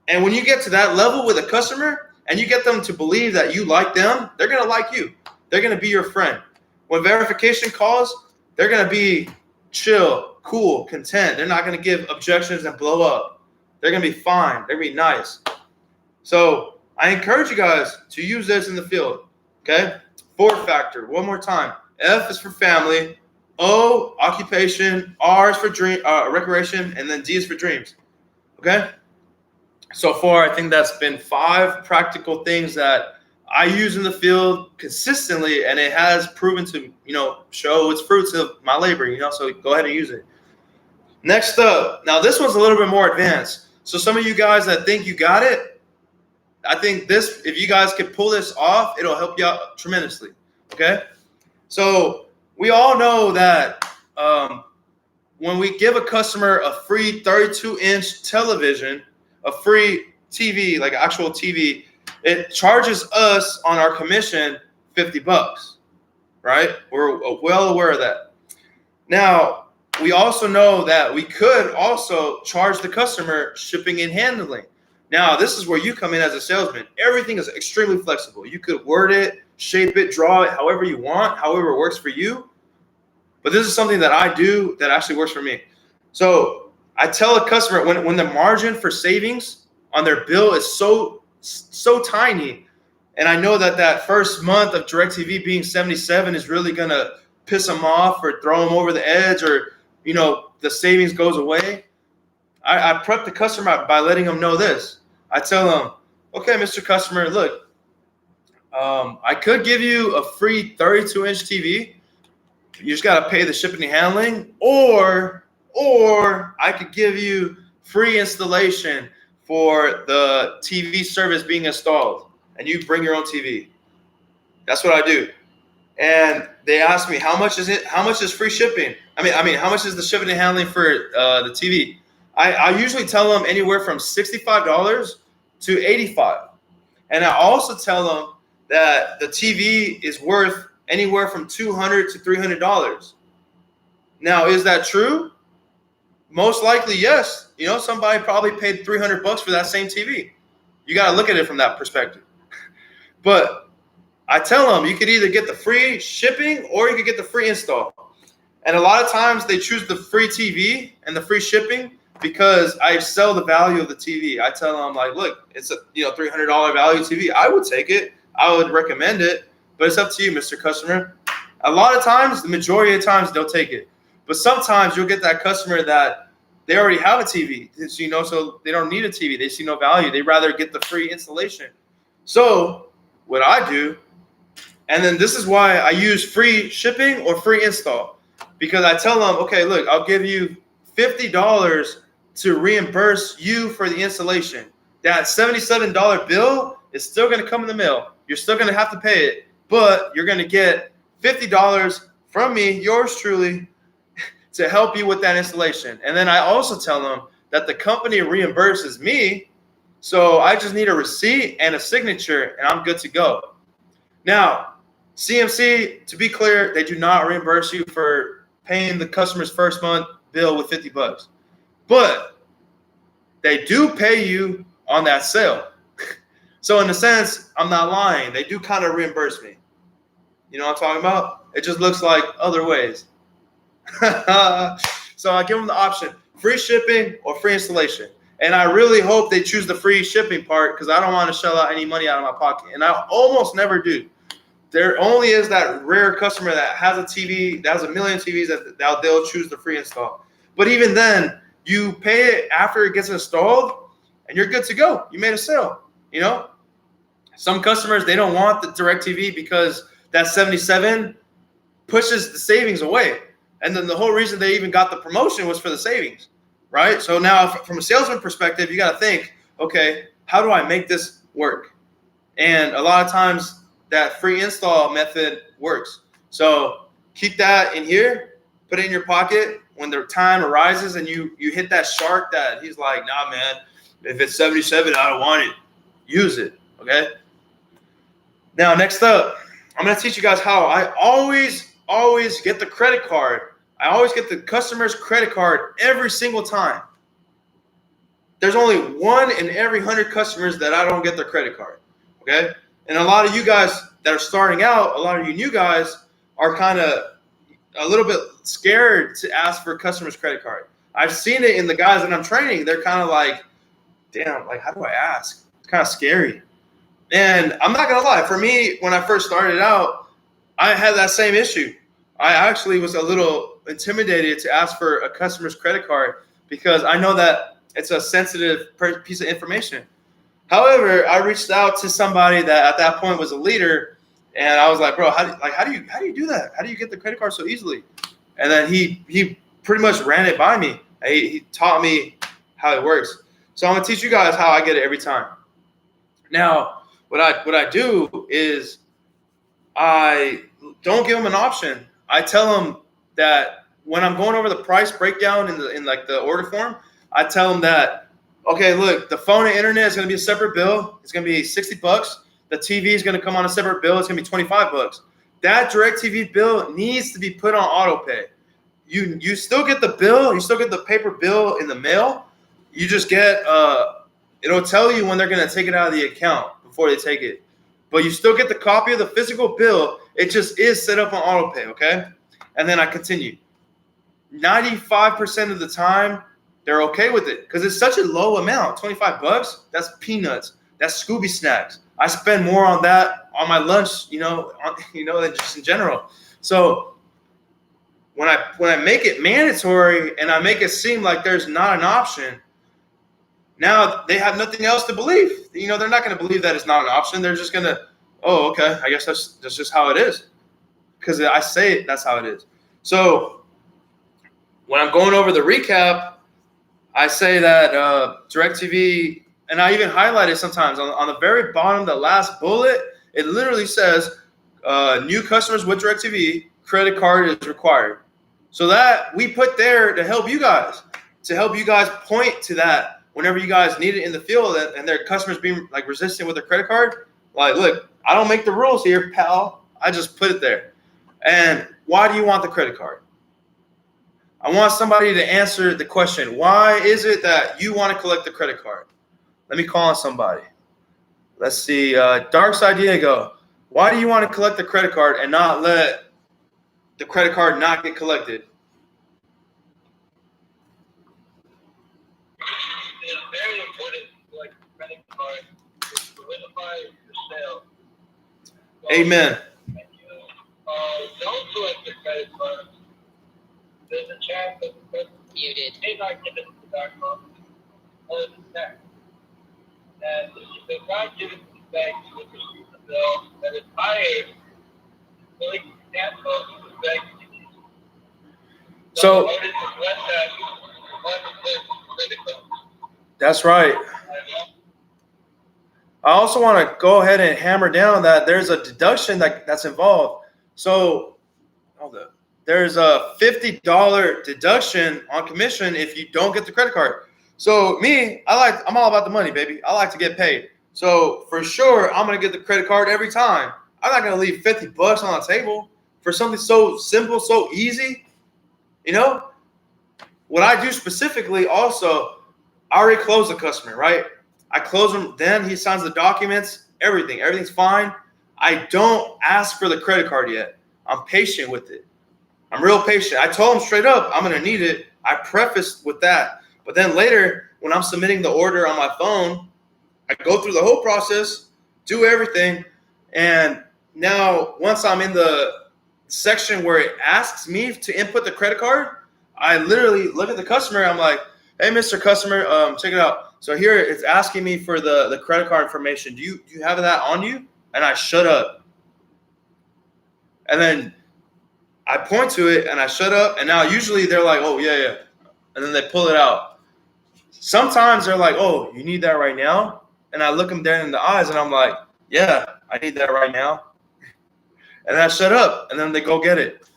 And when you get to that level with a customer and you get them to believe that you like them, they're going to like you. They're going to be your friend. When verification calls, they're going to be chill, cool, content. They're not going to give objections and blow up. They're going to be fine. They're going to be nice. So I encourage you guys to use this in the field, okay? Ford factor, one more time. F is for family. O, occupation, R is for recreation, and then D is for dreams. Okay? So far, I think that's been 5 practical things that I use in the field consistently, and it has proven to, show its fruits of my labor, so go ahead and use it. Next up, now this one's a little bit more advanced. So some of you guys that think you got it, I think this, if you guys can pull this off, it'll help you out tremendously. Okay? So we all know that when we give a customer a free 32-inch television, a free TV, like actual TV, it charges us on our commission $50, right? We're well aware of that. Now, we also know that we could also charge the customer shipping and handling. Now, this is where you come in as a salesman. Everything is extremely flexible. You could word it, shape it, draw it however you want, however it works for you. But this is something that I do that actually works for me. So I tell a customer when the margin for savings on their bill is so tiny, and I know that first month of DirecTV being 77 is really gonna piss them off or throw them over the edge, or the savings goes away. I prep the customer by letting them know this. I tell them, okay, Mr. Customer, look, I could give you a free 32-inch TV. You just got to pay the shipping and handling, or I could give you free installation for the TV service being installed, and you bring your own TV. That's what I do. And they ask me, how much is it? How much is free shipping? I mean, how much is the shipping and handling for the TV? I usually tell them anywhere from $65 to $85. And I also tell them that the TV is worth anywhere from $200 to $300. Now, is that true? Most likely, yes. Somebody probably paid $300 for that same TV. You got to look at it from that perspective. But I tell them you could either get the free shipping or you could get the free install. And a lot of times they choose the free TV and the free shipping because I sell the value of the TV. I tell them, like, look, it's a $300 value TV. I would take it. I would recommend it, but it's up to you, Mr. Customer. A lot of times, the majority of times, they'll take it. But sometimes you'll get that customer that they already have a TV, so they don't need a TV. They see no value. They'd rather get the free installation. So what I do, and then this is why I use free shipping or free install, because I tell them, okay, look, I'll give you $50 to reimburse you for the installation. That $77 bill is still going to come in the mail. You're still going to have to pay it, but you're going to get $50 from me, yours truly, to help you with that installation. And then I also tell them that the company reimburses me, so I just need a receipt and a signature, and I'm good to go. Now, CMC, to be clear, they do not reimburse you for paying the customer's first month bill with $50, but they do pay you on that sale. So in a sense, I'm not lying. They do kind of reimburse me. You know what I'm talking about? It just looks like other ways. So I give them the option, free shipping or free installation. And I really hope they choose the free shipping part because I don't want to shell out any money out of my pocket. And I almost never do. There only is that rare customer that has a TV, that has a million TVs that they'll choose the free install. But even then, you pay it after it gets installed and you're good to go. You made a sale, Some customers, they don't want the DirecTV because that 77 pushes the savings away. And then the whole reason they even got the promotion was for the savings, right? So now from a salesman perspective, you got to think, okay, how do I make this work? And a lot of times that free install method works. So keep that in here, put it in your pocket. When the time arises and you hit that shark that he's like, nah, man, if it's 77, I don't want it. Use it, okay? Now, next up, I'm going to teach you guys how I always get the credit card. I always get the customer's credit card every single time. There's only 1 in every 100 customers that I don't get their credit card, okay? And a lot of you guys that are starting out, a lot of you new guys are kind of a little bit scared to ask for a customer's credit card. I've seen it in the guys that I'm training. They're kind of like, damn, like, how do I ask? It's kind of scary. And I'm not going to lie. For me, when I first started out, I had that same issue. I actually was a little intimidated to ask for a customer's credit card because I know that it's a sensitive piece of information. However, I reached out to somebody that at that point was a leader, and I was like, bro, how do you do that? How do you get the credit card so easily? And then he pretty much ran it by me. He taught me how it works. So I'm gonna teach you guys how I get it every time. Now, what I do is I don't give them an option. I tell them that when I'm going over the price breakdown in the order form, I tell them that, okay, look, the phone and internet is going to be a separate bill. It's going to be $60. The TV is going to come on a separate bill. It's going to be $25. That DirecTV bill needs to be put on auto pay. You still get the bill. You still get the paper bill in the mail. You just get it'll tell you when they're going to take it out of the account before they take it. But you still get the copy of the physical bill. It just is set up on auto pay, okay? and then I continue. 95% of the time, they're okay with it because it's such a low amount. $25, that's peanuts. That's Scooby snacks. I spend more on that on my lunch, than just in general. So when I make it mandatory and I make it seem like there's not an option, now they have nothing else to believe. They're not going to believe that it's not an option. They're just going to, oh, okay, I guess that's just how it is. Because I say it, that's how it is. So when I'm going over the recap, I say that DirecTV, and I even highlight it sometimes on the very bottom, the last bullet, it literally says new customers with DirecTV, credit card is required. So that we put there to help you guys point to that whenever you guys need it in the field and their customers being like resistant with their credit card. Like, look, I don't make the rules here, pal. I just put it there. And why do you want the credit card? I want somebody to answer the question, why is it that you want to collect the credit card? Let me call on somebody. Let's see. Dark Side Diego, why do you want to collect the credit card and not let the credit card not get collected? It's very important to collect the credit card to solidify your sale. So Amen. if you don't collect the credit card, there's a chance that the person Muted. may not give it to the bankroll or the tax. And if they not give it to the bank, you will receive the bill that is higher than the cancel to the bank. So in order to prevent that, you want to take credit card. that's right. I also want to go ahead and hammer down that there's a deduction that's involved. So there's a $50 deduction on commission if you don't get the credit card. So me, I'm all about the money, baby. I like to get paid. So for sure, I'm going to get the credit card every time. I'm not going to leave $50 on the table for something so simple, so easy. What I do specifically also, I already close the customer, right? I close him, then he signs the documents, everything's fine. I don't ask for the credit card yet. I'm patient with it. I'm real patient. I told him straight up, I'm going to need it. I prefaced with that. But then later, when I'm submitting the order on my phone, I go through the whole process, do everything. And now once I'm in the section where it asks me to input the credit card, I literally look at the customer. I'm like, hey, Mr. Customer, check it out. So here it's asking me for the credit card information. Do you have that on you? And I shut up. And then I point to it and I shut up. And now usually they're like, oh, yeah. And then they pull it out. Sometimes they're like, oh, you need that right now? And I look them dead in the eyes and I'm like, yeah, I need that right now. And I shut up and then they go get it.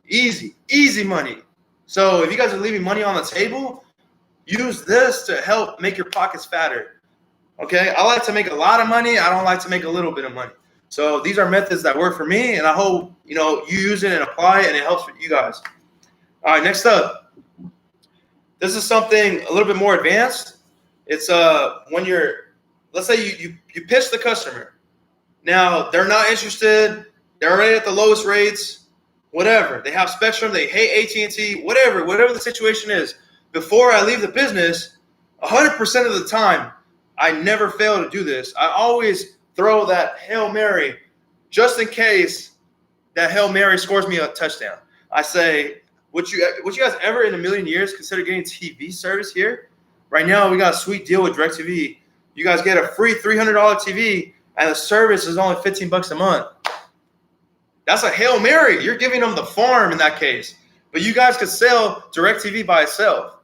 Easy money. So if you guys are leaving money on the table, use this to help make your pockets fatter. Okay? I like to make a lot of money. I don't like to make a little bit of money. So these are methods that work for me, and I hope you use it and apply it, and it helps for you guys. All right, next up. This is something a little bit more advanced. It's when let's say you pitch the customer. Now they're not interested. They're already at the lowest rates. Whatever. They have Spectrum. They hate AT&T. Whatever the situation is. Before I leave the business, 100% of the time, I never fail to do this. I always throw that Hail Mary just in case that Hail Mary scores me a touchdown. I say, would you guys ever in a million years consider getting TV service here? Right now, we got a sweet deal with DirecTV. You guys get a free $300 TV, and the service is only $15 a month. That's a Hail Mary. You're giving them the farm in that case. But you guys could sell DirecTV by itself.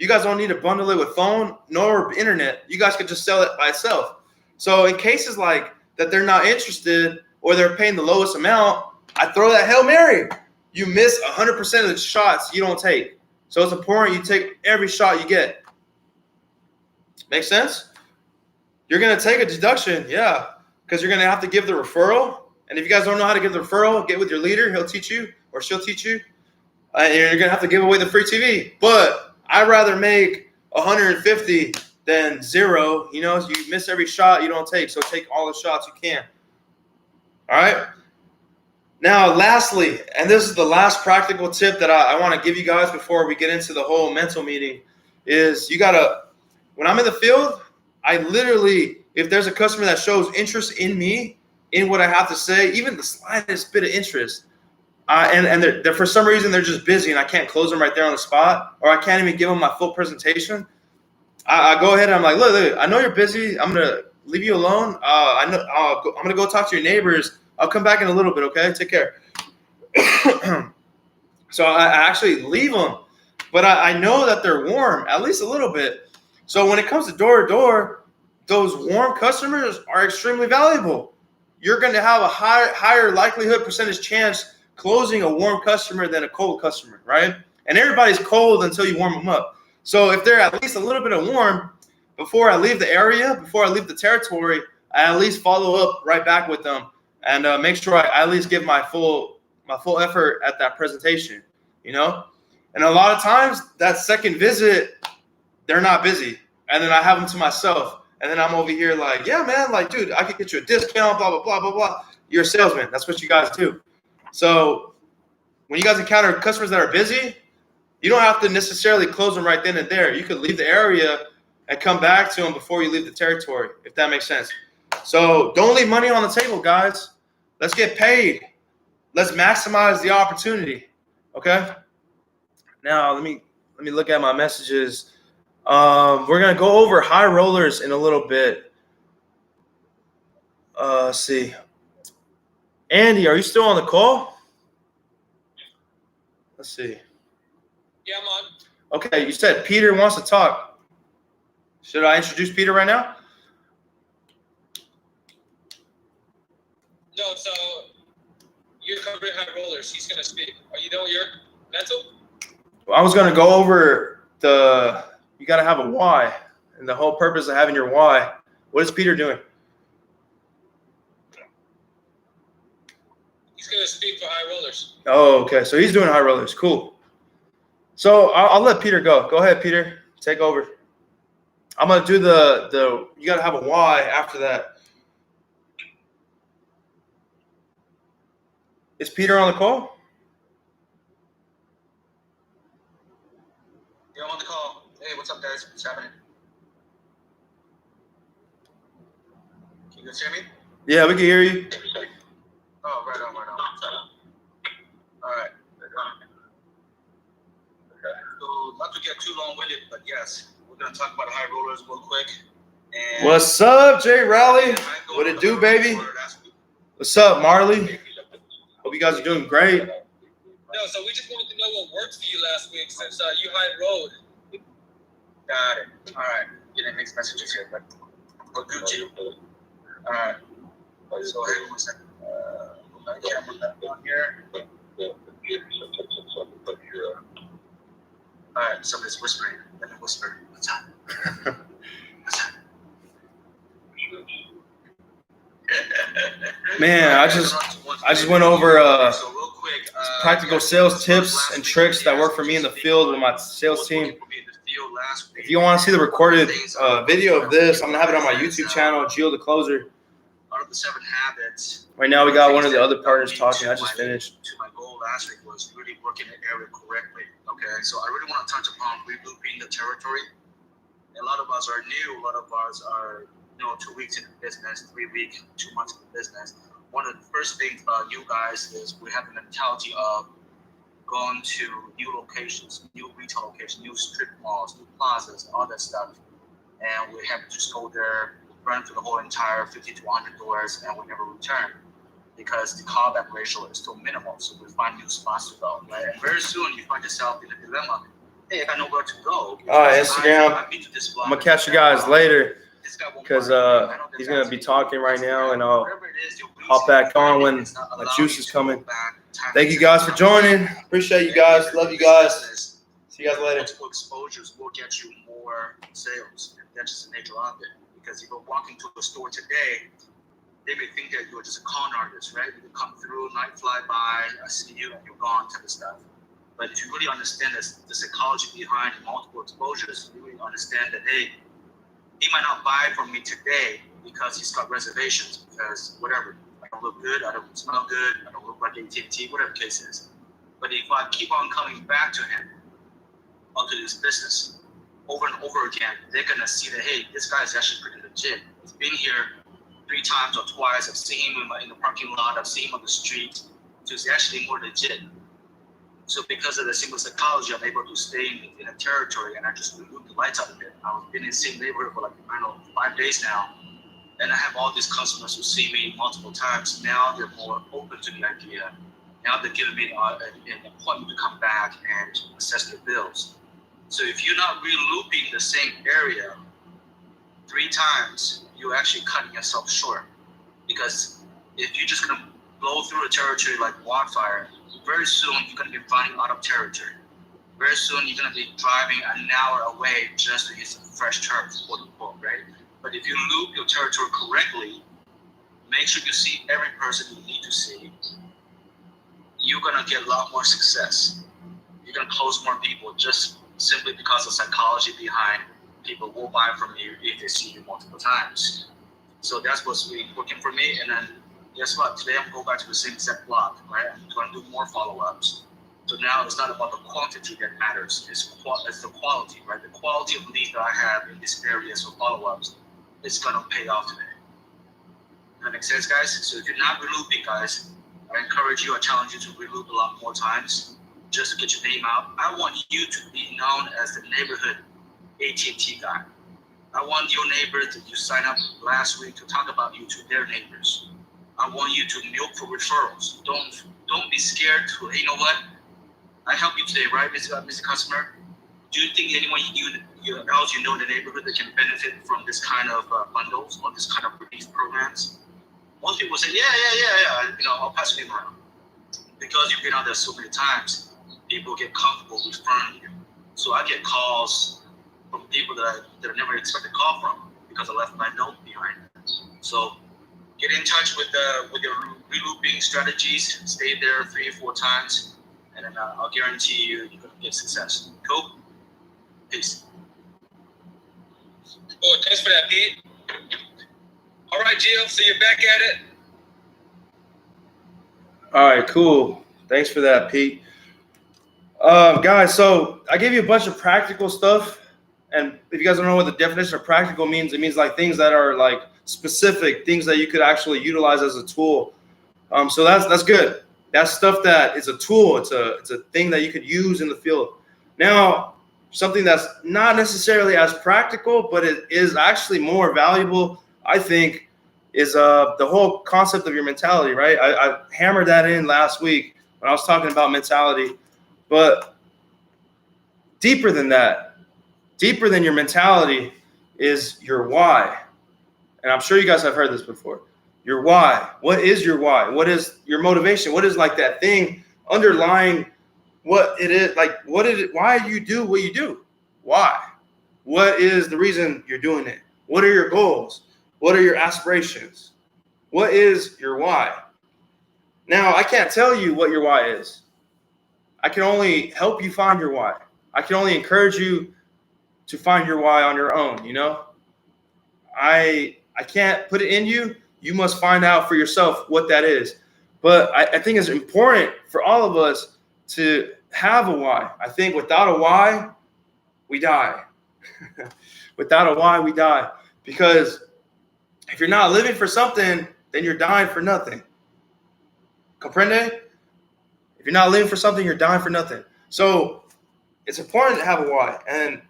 You guys don't need to bundle it with phone nor internet. You guys could just sell it by itself. So in cases like that they're not interested or they're paying the lowest amount, I throw that Hail Mary. You miss 100% of the shots you don't take. So it's important you take every shot you get. Make sense? You're going to take a deduction, yeah, because you're going to have to give the referral. And if you guys don't know how to give the referral, get with your leader. He'll teach you or she'll teach you. And you're going to have to give away the free TV. But I'd rather make 150 than zero. You miss every shot you don't take. So take all the shots you can. All right? Now, lastly, and this is the last practical tip that I want to give you guys before we get into the whole mental meeting, is you got to, when I'm in the field, I literally, if there's a customer that shows interest in me, in what I have to say, even the slightest bit of interest, and they're for some reason they're just busy and I can't close them right there on the spot, or I can't even give them my full presentation, I go ahead and I'm like, look, I know you're busy. I'm going to leave you alone. I'm going to go talk to your neighbors. I'll come back in a little bit, okay? Take care. So I actually leave them, but I know that they're warm, at least a little bit. So when it comes to door-to-door, those warm customers are extremely valuable. You're going to have a higher likelihood percentage chance closing a warm customer than a cold customer, right? And everybody's cold until you warm them up. So if they're at least a little bit of warm, before I leave the area, before I leave the territory, I at least follow up right back with them and make sure I at least give my full effort at that presentation, you know? And a lot of times that second visit, they're not busy. And then I have them to myself. And then I'm over here like, yeah, man, like, dude, I could get you a discount, blah, blah, blah, blah, blah. You're a salesman. That's what you guys do. So when you guys encounter customers that are busy, you don't have to necessarily close them right then and there. You could leave the area and come back to them before you leave the territory, if that makes sense. So don't leave money on the table, guys. Let's get paid. Let's maximize the opportunity. Okay? Now let me look at my messages. We're gonna go over high rollers in a little bit. Let's see. Andy, are you still on the call? Let's see. Yeah, I'm on. Okay, you said Peter wants to talk. Should I introduce Peter right now? No, so you're covering high rollers. He's going to speak. Are you done with your mental? Well, I was gonna go over you got to have a why, and the whole purpose of having your why. What is Peter doing? He's going to speak for high rollers. Oh, okay. So he's doing high rollers. Cool. So I'll let Peter go. Go ahead, Peter. Take over. I'm gonna do the. You got to have a why after that. Is Peter on the call? Yeah, I'm on the call. Hey, what's up, guys? What's happening? Can you guys hear me? Yeah, we can hear you. Oh, right on. All right. So, not to get too long-winded, but yes, we're going to talk about high rollers real quick. And What's up, Jay Rowley? What it do, baby? What's up, Marley? Hope you guys are doing great. No, so we just wanted to know what worked for you last week since you high rolled. Got it. All right. Getting mixed messages here, but we're Gucci. All right. So, hey, 1 second. My camera back on here. All right. Somebody's whispering. Let me whisper. What's up? What's up? Man, I just went over practical sales tips and tricks that work for me in the field with my sales team. If you want to see the recorded video of this, I'm gonna have it on my YouTube channel, Gio the Closer. Out of the 7 habits. Right now, we got one of the other partners talking. I just finished. My goal last week was really working the area correctly. Okay, so I really want to touch upon regrouping the territory. A lot of us are new. A lot of us are 2 weeks in the business, 3 weeks, 2 months in the business. One of the first things about you guys is we have the mentality of going to new locations, new retail locations, new strip malls, new plazas, all that stuff. And we have to just go there, run through the whole entire 50 to 100 doors, and we never return because the callback ratio is still minimal. So we find new spots to go, right? And very soon you find yourself in a dilemma. Hey, I got nowhere to go. All right, Instagram. I'm gonna catch you guys later because he's gonna be talking right now, and I'll hop back on when the juice is coming. Thank you guys for joining. Appreciate you guys. Love you guys. See you guys later. Multiple exposures will get you more sales. That's just the nature of it. Because if you're walking to a store today, they may think that you're just a con artist, right? You come through, night fly by, I see you, and you're gone type of stuff. But if you really understand the psychology behind multiple exposures, you really understand that, hey, he might not buy from me today because he's got reservations, because whatever, I don't look good, I don't smell good, I don't look like AT&T, whatever the case is. But if I keep on coming back to him onto this business over and over again, they're gonna see that, hey, this guy is actually pretty legit. He's been here 3 times or twice. I've seen him in the parking lot. I've seen him on the street. So he's actually more legit. So because of the simple psychology, I'm able to stay in a territory, and I just remove the lights out of it. I've been in the same neighborhood for like, I don't know, 5 days now. And I have all these customers who see me multiple times. Now they're more open to the idea. Now they're giving me an appointment to come back and assess their bills. So if you're not re-looping the same area 3 times, you're actually cutting yourself short. Because if you're just gonna blow through a territory like wildfire, very soon you're gonna be running out of territory. Very soon you're gonna be driving an hour away just to hit some fresh turf, quote unquote, right? But if you loop your territory correctly, make sure you see every person you need to see, you're gonna get a lot more success. You're gonna close more people just simply because of psychology behind people will buy from you if they see you multiple times. So that's what's really working for me. And then guess what? Today I'm going back to the same exact block, right? I'm going to do more follow-ups. So now it's not about the quantity that matters. It's the quality, right? The quality of leads that I have in this area for follow-ups is going to pay off today. That makes sense, guys? So if you're not relooping, guys, I encourage you, I challenge you to reloop a lot more times just to get your name out. I want you to be known as the neighborhood AT&T guy. I want your neighbors that you signed up last week to talk about you to their neighbors. I want you to milk for referrals. Don't be scared to, hey, you know what? I helped you today, right, Mr. Customer? Do you think anyone else you know in the neighborhood that can benefit from this kind of bundles or this kind of relief programs? Most people say, yeah. I'll pass your name around. Because you've been out there so many times, people get comfortable referring you. So I get calls from people that I never expected a call from because I left my note behind. So get in touch with your relooping strategies. Stay there 3 or 4 times, and then I'll guarantee you're going to get success. Cool? Peace. Oh, thanks for that, Pete. All right, Gio, so you're back at it. All right, cool. Thanks for that, Pete. Guys, so I gave you a bunch of practical stuff. And if you guys don't know what the definition of practical means, it means like things that are like specific, things that you could actually utilize as a tool. So that's good. That's stuff that is a tool. It's a thing that you could use in the field. Now, something that's not necessarily as practical, but it is actually more valuable, I think, is the whole concept of your mentality, right? I hammered that in last week when I was talking about mentality. But deeper than that, deeper than your mentality is your why. And I'm sure you guys have heard this before. Your why. What is your why? What is your motivation? What is like that thing underlying what it is? Like, why do you do what you do? Why? What is the reason you're doing it? What are your goals? What are your aspirations? What is your why? Now, I can't tell you what your why is. I can only help you find your why. I can only encourage you to find your why on your own, you know? I can't put it in you. You must find out for yourself what that is. But I think it's important for all of us to have a why. I think without a why, we die. Without a why, we die. Because if you're not living for something, then you're dying for nothing. Comprende? If you're not living for something, you're dying for nothing. So it's important to have a why. And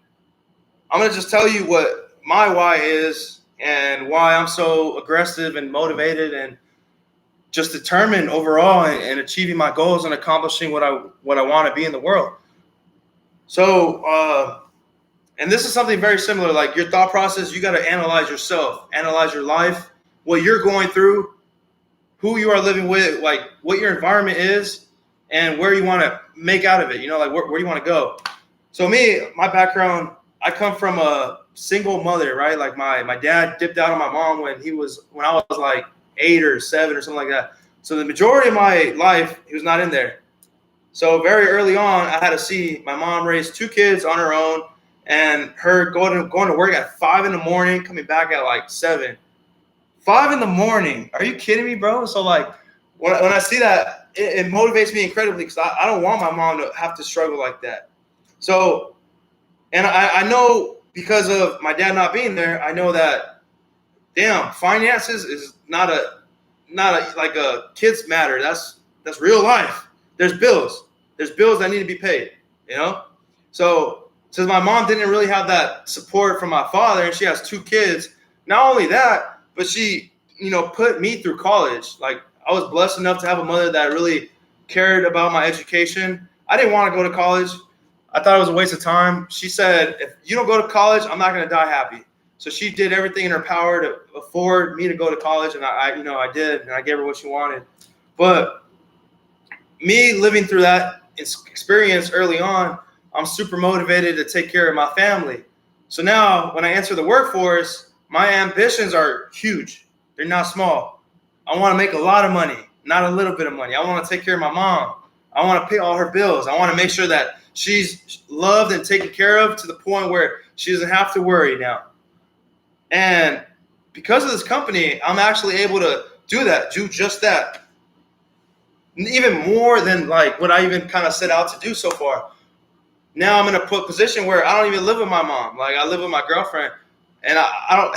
I'm going to just tell you what my why is and why I'm so aggressive and motivated and just determined overall in achieving my goals and accomplishing what I want to be in the world. So, and this is something very similar, like your thought process, you got to analyze yourself, analyze your life, what you're going through, who you are living with, like what your environment is, and where you want to make out of it, you know, like where you want to go. So me, my background, I come from a single mother, right? Like my dad dipped out on my mom when I was like 8 or 7 or something like that. So the majority of my life, he was not in there. So very early on, I had to see my mom raise 2 kids on her own and her going to work at 5 a.m, coming back at like 7. 5 a.m. Are you kidding me, bro? So like when I see that, it motivates me incredibly because I don't want my mom to have to struggle like that. So, and I know because of my dad not being there, I know that, damn, finances is not a like a kid's matter. That's real life. There's bills. There's bills that need to be paid, you know? So since my mom didn't really have that support from my father and she has 2 kids, not only that, but she, put me through college. Like, I was blessed enough to have a mother that really cared about my education. I didn't want to go to college. I thought it was a waste of time. She said, if you don't go to college, I'm not going to die happy. So she did everything in her power to afford me to go to college, and I did, and I gave her what she wanted. But me living through that experience early on, I'm super motivated to take care of my family. So now when I enter the workforce, my ambitions are huge. They're not small. I want to make a lot of money, not a little bit of money. I want to take care of my mom. I want to pay all her bills. I want to make sure that she's loved and taken care of to the point where she doesn't have to worry now. And because of this company, I'm actually able to do just that. Even more than like what I even kind of set out to do so far. Now I'm in a position where I don't even live with my mom. Like, I live with my girlfriend, and I don't.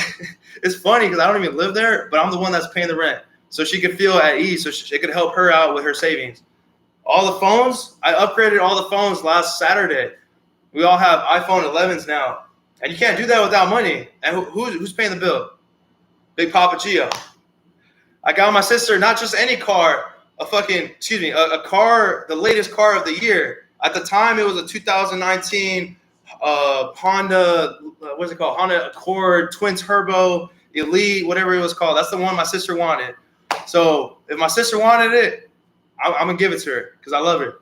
It's funny because I don't even live there, but I'm the one that's paying the rent, so she could feel at ease, so it could help her out with her savings. All the phones, I upgraded all the phones last Saturday. We all have iPhone 11s now, and you can't do that without money. And who's paying the bill? Big Papa Gio. I got my sister not just any car, a car, the latest car of the year. At the time, it was a 2019 Honda, what's it called? Honda Accord Twin Turbo Elite, whatever it was called. That's the one my sister wanted. So if my sister wanted it, I'm going to give it to her because I love her,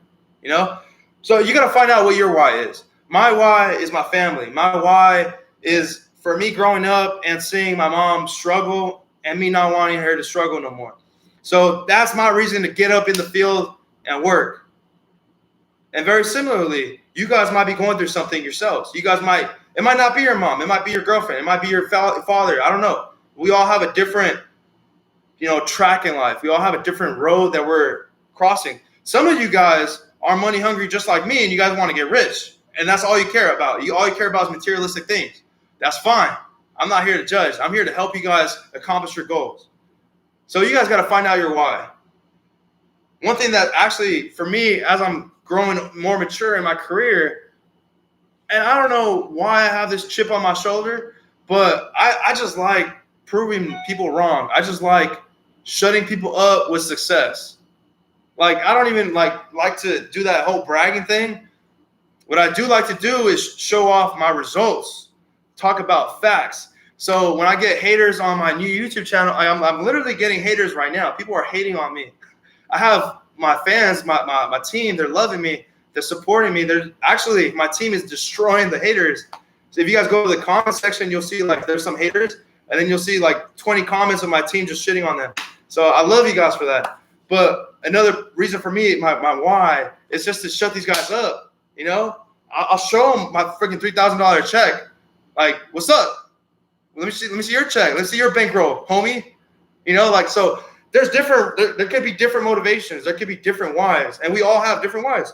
So you got to find out what your why is. My why is my family. My why is for me growing up and seeing my mom struggle and me not wanting her to struggle no more. So that's my reason to get up in the field and work. And very similarly, you guys might be going through something yourselves. It might not be your mom. It might be your girlfriend. It might be your father. I don't know. We all have a different, track in life. We all have a different road that we're crossing. Some of you guys are money hungry just like me, and you guys want to get rich. And that's all you care about. All you care about is materialistic things. That's fine. I'm not here to judge. I'm here to help you guys accomplish your goals. So you guys got to find out your why. One thing that actually, for me, as I'm growing more mature in my career, and I don't know why I have this chip on my shoulder, but I just like proving people wrong. I just like shutting people up with success. Like, I don't even like to do that whole bragging thing. What I do like to do is show off my results, talk about facts. So when I get haters on my new YouTube channel, I'm literally getting haters right now. People are hating on me. I have my fans, my team, they're loving me. They're supporting me. My team is destroying the haters. So if you guys go to the comment section, you'll see there's some haters, and then you'll see 20 comments of my team just shitting on them. So I love you guys for that. But another reason for me, my why, is just to shut these guys up. I'll show them my freaking $3,000 check. Like, what's up? Let me see your check. Let's see your bankroll, homie. So there's there could be different motivations. There could be different whys, and we all have different whys.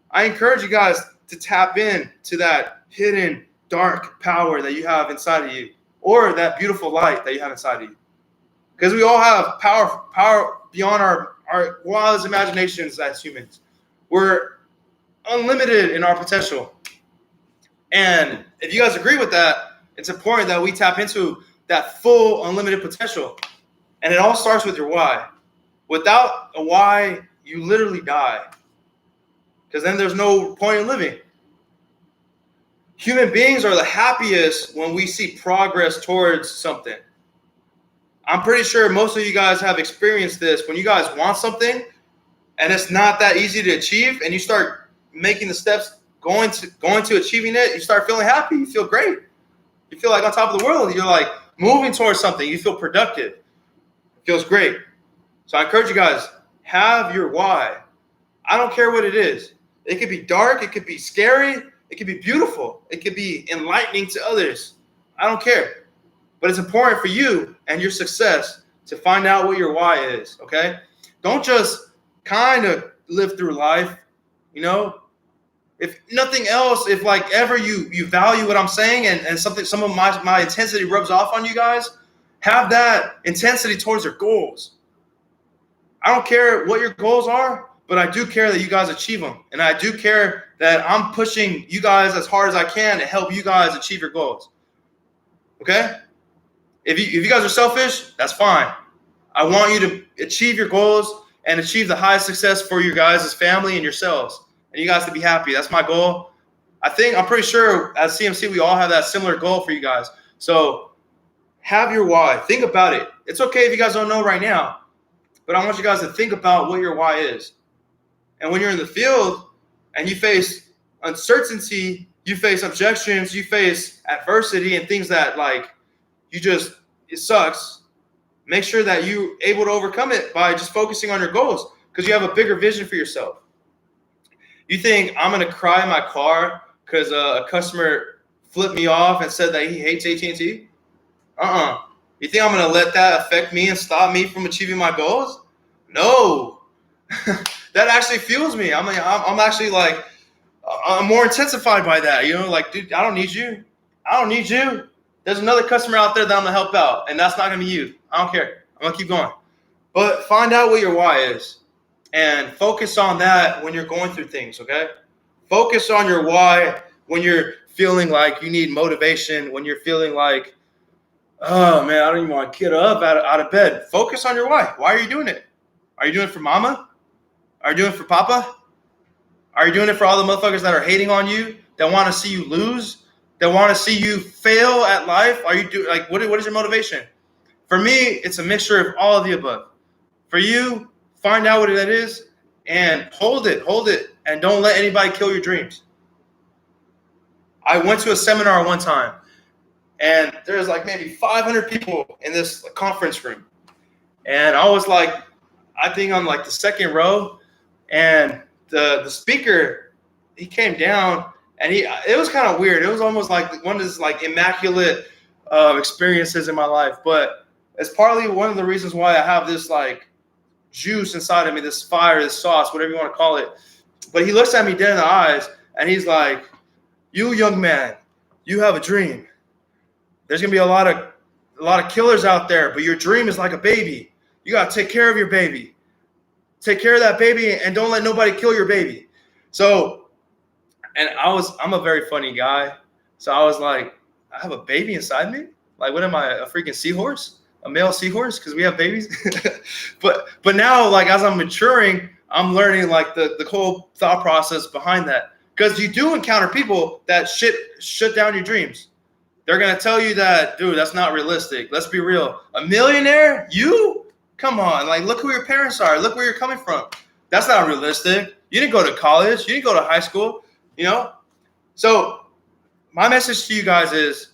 I encourage you guys to tap in to that hidden dark power that you have inside of you, or that beautiful light that you have inside of you. Because we all have power beyond our wildest imaginations as humans. We're unlimited in our potential. And if you guys agree with that, it's important that we tap into that full unlimited potential. And it all starts with your why. Without a why, you literally die. Because then there's no point in living. Human beings are the happiest when we see progress towards something. I'm pretty sure most of you guys have experienced this. When you guys want something and it's not that easy to achieve, and you start making the steps going to achieving it, you start feeling happy. You feel great. You feel like on top of the world. You're like moving towards something. You feel productive. It feels great. So I encourage you guys, have your why. I don't care what it is. It could be dark. It could be scary. It could be beautiful. It could be enlightening to others. I don't care. But it's important for you and your success to find out what your why is, okay? Don't just kind of live through life, you know? If nothing else, if like ever you value what I'm saying and some of my intensity rubs off on you guys, have that intensity towards your goals. I don't care what your goals are, but I do care that you guys achieve them. And I do care that I'm pushing you guys as hard as I can to help you guys achieve your goals. Okay? If you guys are selfish, that's fine. I want you to achieve your goals and achieve the highest success for your guys' family and yourselves. And you guys to be happy. That's my goal. I'm pretty sure as CMC, we all have that similar goal for you guys. So have your why. Think about it. It's okay if you guys don't know right now, but I want you guys to think about what your why is. And when you're in the field and you face uncertainty, you face objections, you face adversity and things that like it sucks. Make sure that you're able to overcome it by just focusing on your goals because you have a bigger vision for yourself. You think I'm going to cry in my car because a customer flipped me off and said that he hates AT&T? You think I'm going to let that affect me and stop me from achieving my goals? No. That actually fuels me. I'm actually like, I'm more intensified by that. You know, like, dude, I don't need you. I don't need you. There's another customer out there that I'm going to help out, and that's not going to be you. I don't care. I'm going to keep going. But find out what your why is and focus on that when you're going through things, okay? Focus on your why when you're feeling like you need motivation, when you're feeling like, oh, man, I don't even want to get up out of bed. Focus on your why. Why are you doing it? Are you doing it for mama? Are you doing it for papa? Are you doing it for all the motherfuckers that are hating on you, that want to see you lose? That want to see you fail at life? Are you what is your motivation? For me, it's a mixture of all of the above. For you, find out what that is and hold it, and don't let anybody kill your dreams. I went to a seminar one time, and there's like maybe 500 people in this conference room, and I was like, I think on like the second row, and the speaker, he came down. And it was kind of weird. It was almost like one of those like immaculate experiences in my life. But it's partly one of the reasons why I have this like juice inside of me, this fire, this sauce, whatever you want to call it. But he looks at me dead in the eyes and he's like, you young man, you have a dream. There's gonna be a lot of killers out there, but your dream is like a baby. You gotta take care of your baby. Take care of that baby and don't let nobody kill your baby. So and I'm a very funny guy. So I was like, I have a baby inside me? Like, what am I, a freaking seahorse? A male seahorse? Because we have babies? But now, like, as I'm maturing, I'm learning, like, the whole thought process behind that. Because you do encounter people that shut down your dreams. They're going to tell you that, dude, that's not realistic. Let's be real. A millionaire? You? Come on. Like, look who your parents are. Look where you're coming from. That's not realistic. You didn't go to college. You didn't go to high school. You know? So my message to you guys is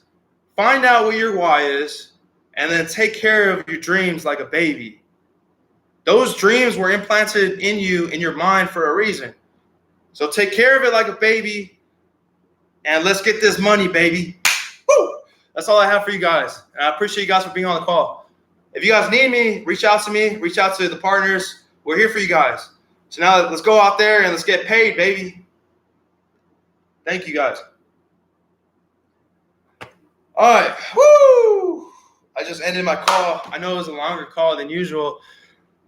find out what your why is and then take care of your dreams like a baby. Those dreams were implanted in you, in your mind for a reason. So take care of it like a baby and let's get this money, baby. Woo! That's all I have for you guys. And I appreciate you guys for being on the call. If you guys need me, reach out to me, reach out to the partners. We're here for you guys. So now let's go out there and let's get paid, baby. Thank you, guys. All right. Woo! I just ended my call. I know it was a longer call than usual,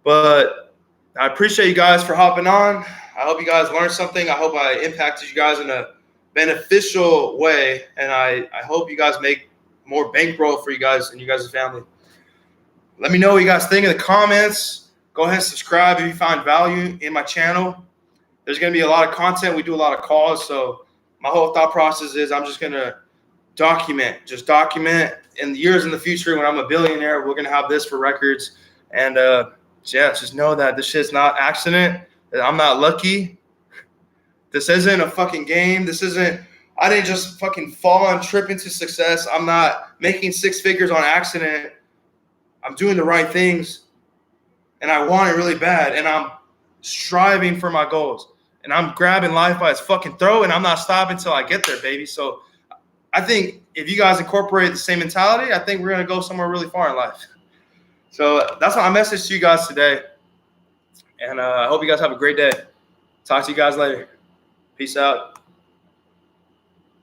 but I appreciate you guys for hopping on. I hope you guys learned something. I hope I impacted you guys in a beneficial way, and I hope you guys make more bankroll for you guys and you guys' family. Let me know what you guys think in the comments. Go ahead and subscribe if you find value in my channel. There's going to be a lot of content. We do a lot of calls, so my whole thought process is I'm just going to document in the years in the future when I'm a billionaire, we're going to have this for records. And just know that this shit's not accident. That I'm not lucky. This isn't a fucking game. I didn't just fucking fall and trip into success. I'm not making six figures on accident. I'm doing the right things and I want it really bad. And I'm striving for my goals. And I'm grabbing life by its fucking throat, and I'm not stopping until I get there, baby. So I think if you guys incorporate the same mentality, I think we're going to go somewhere really far in life. So that's my message to you guys today. And I hope you guys have a great day. Talk to you guys later. Peace out.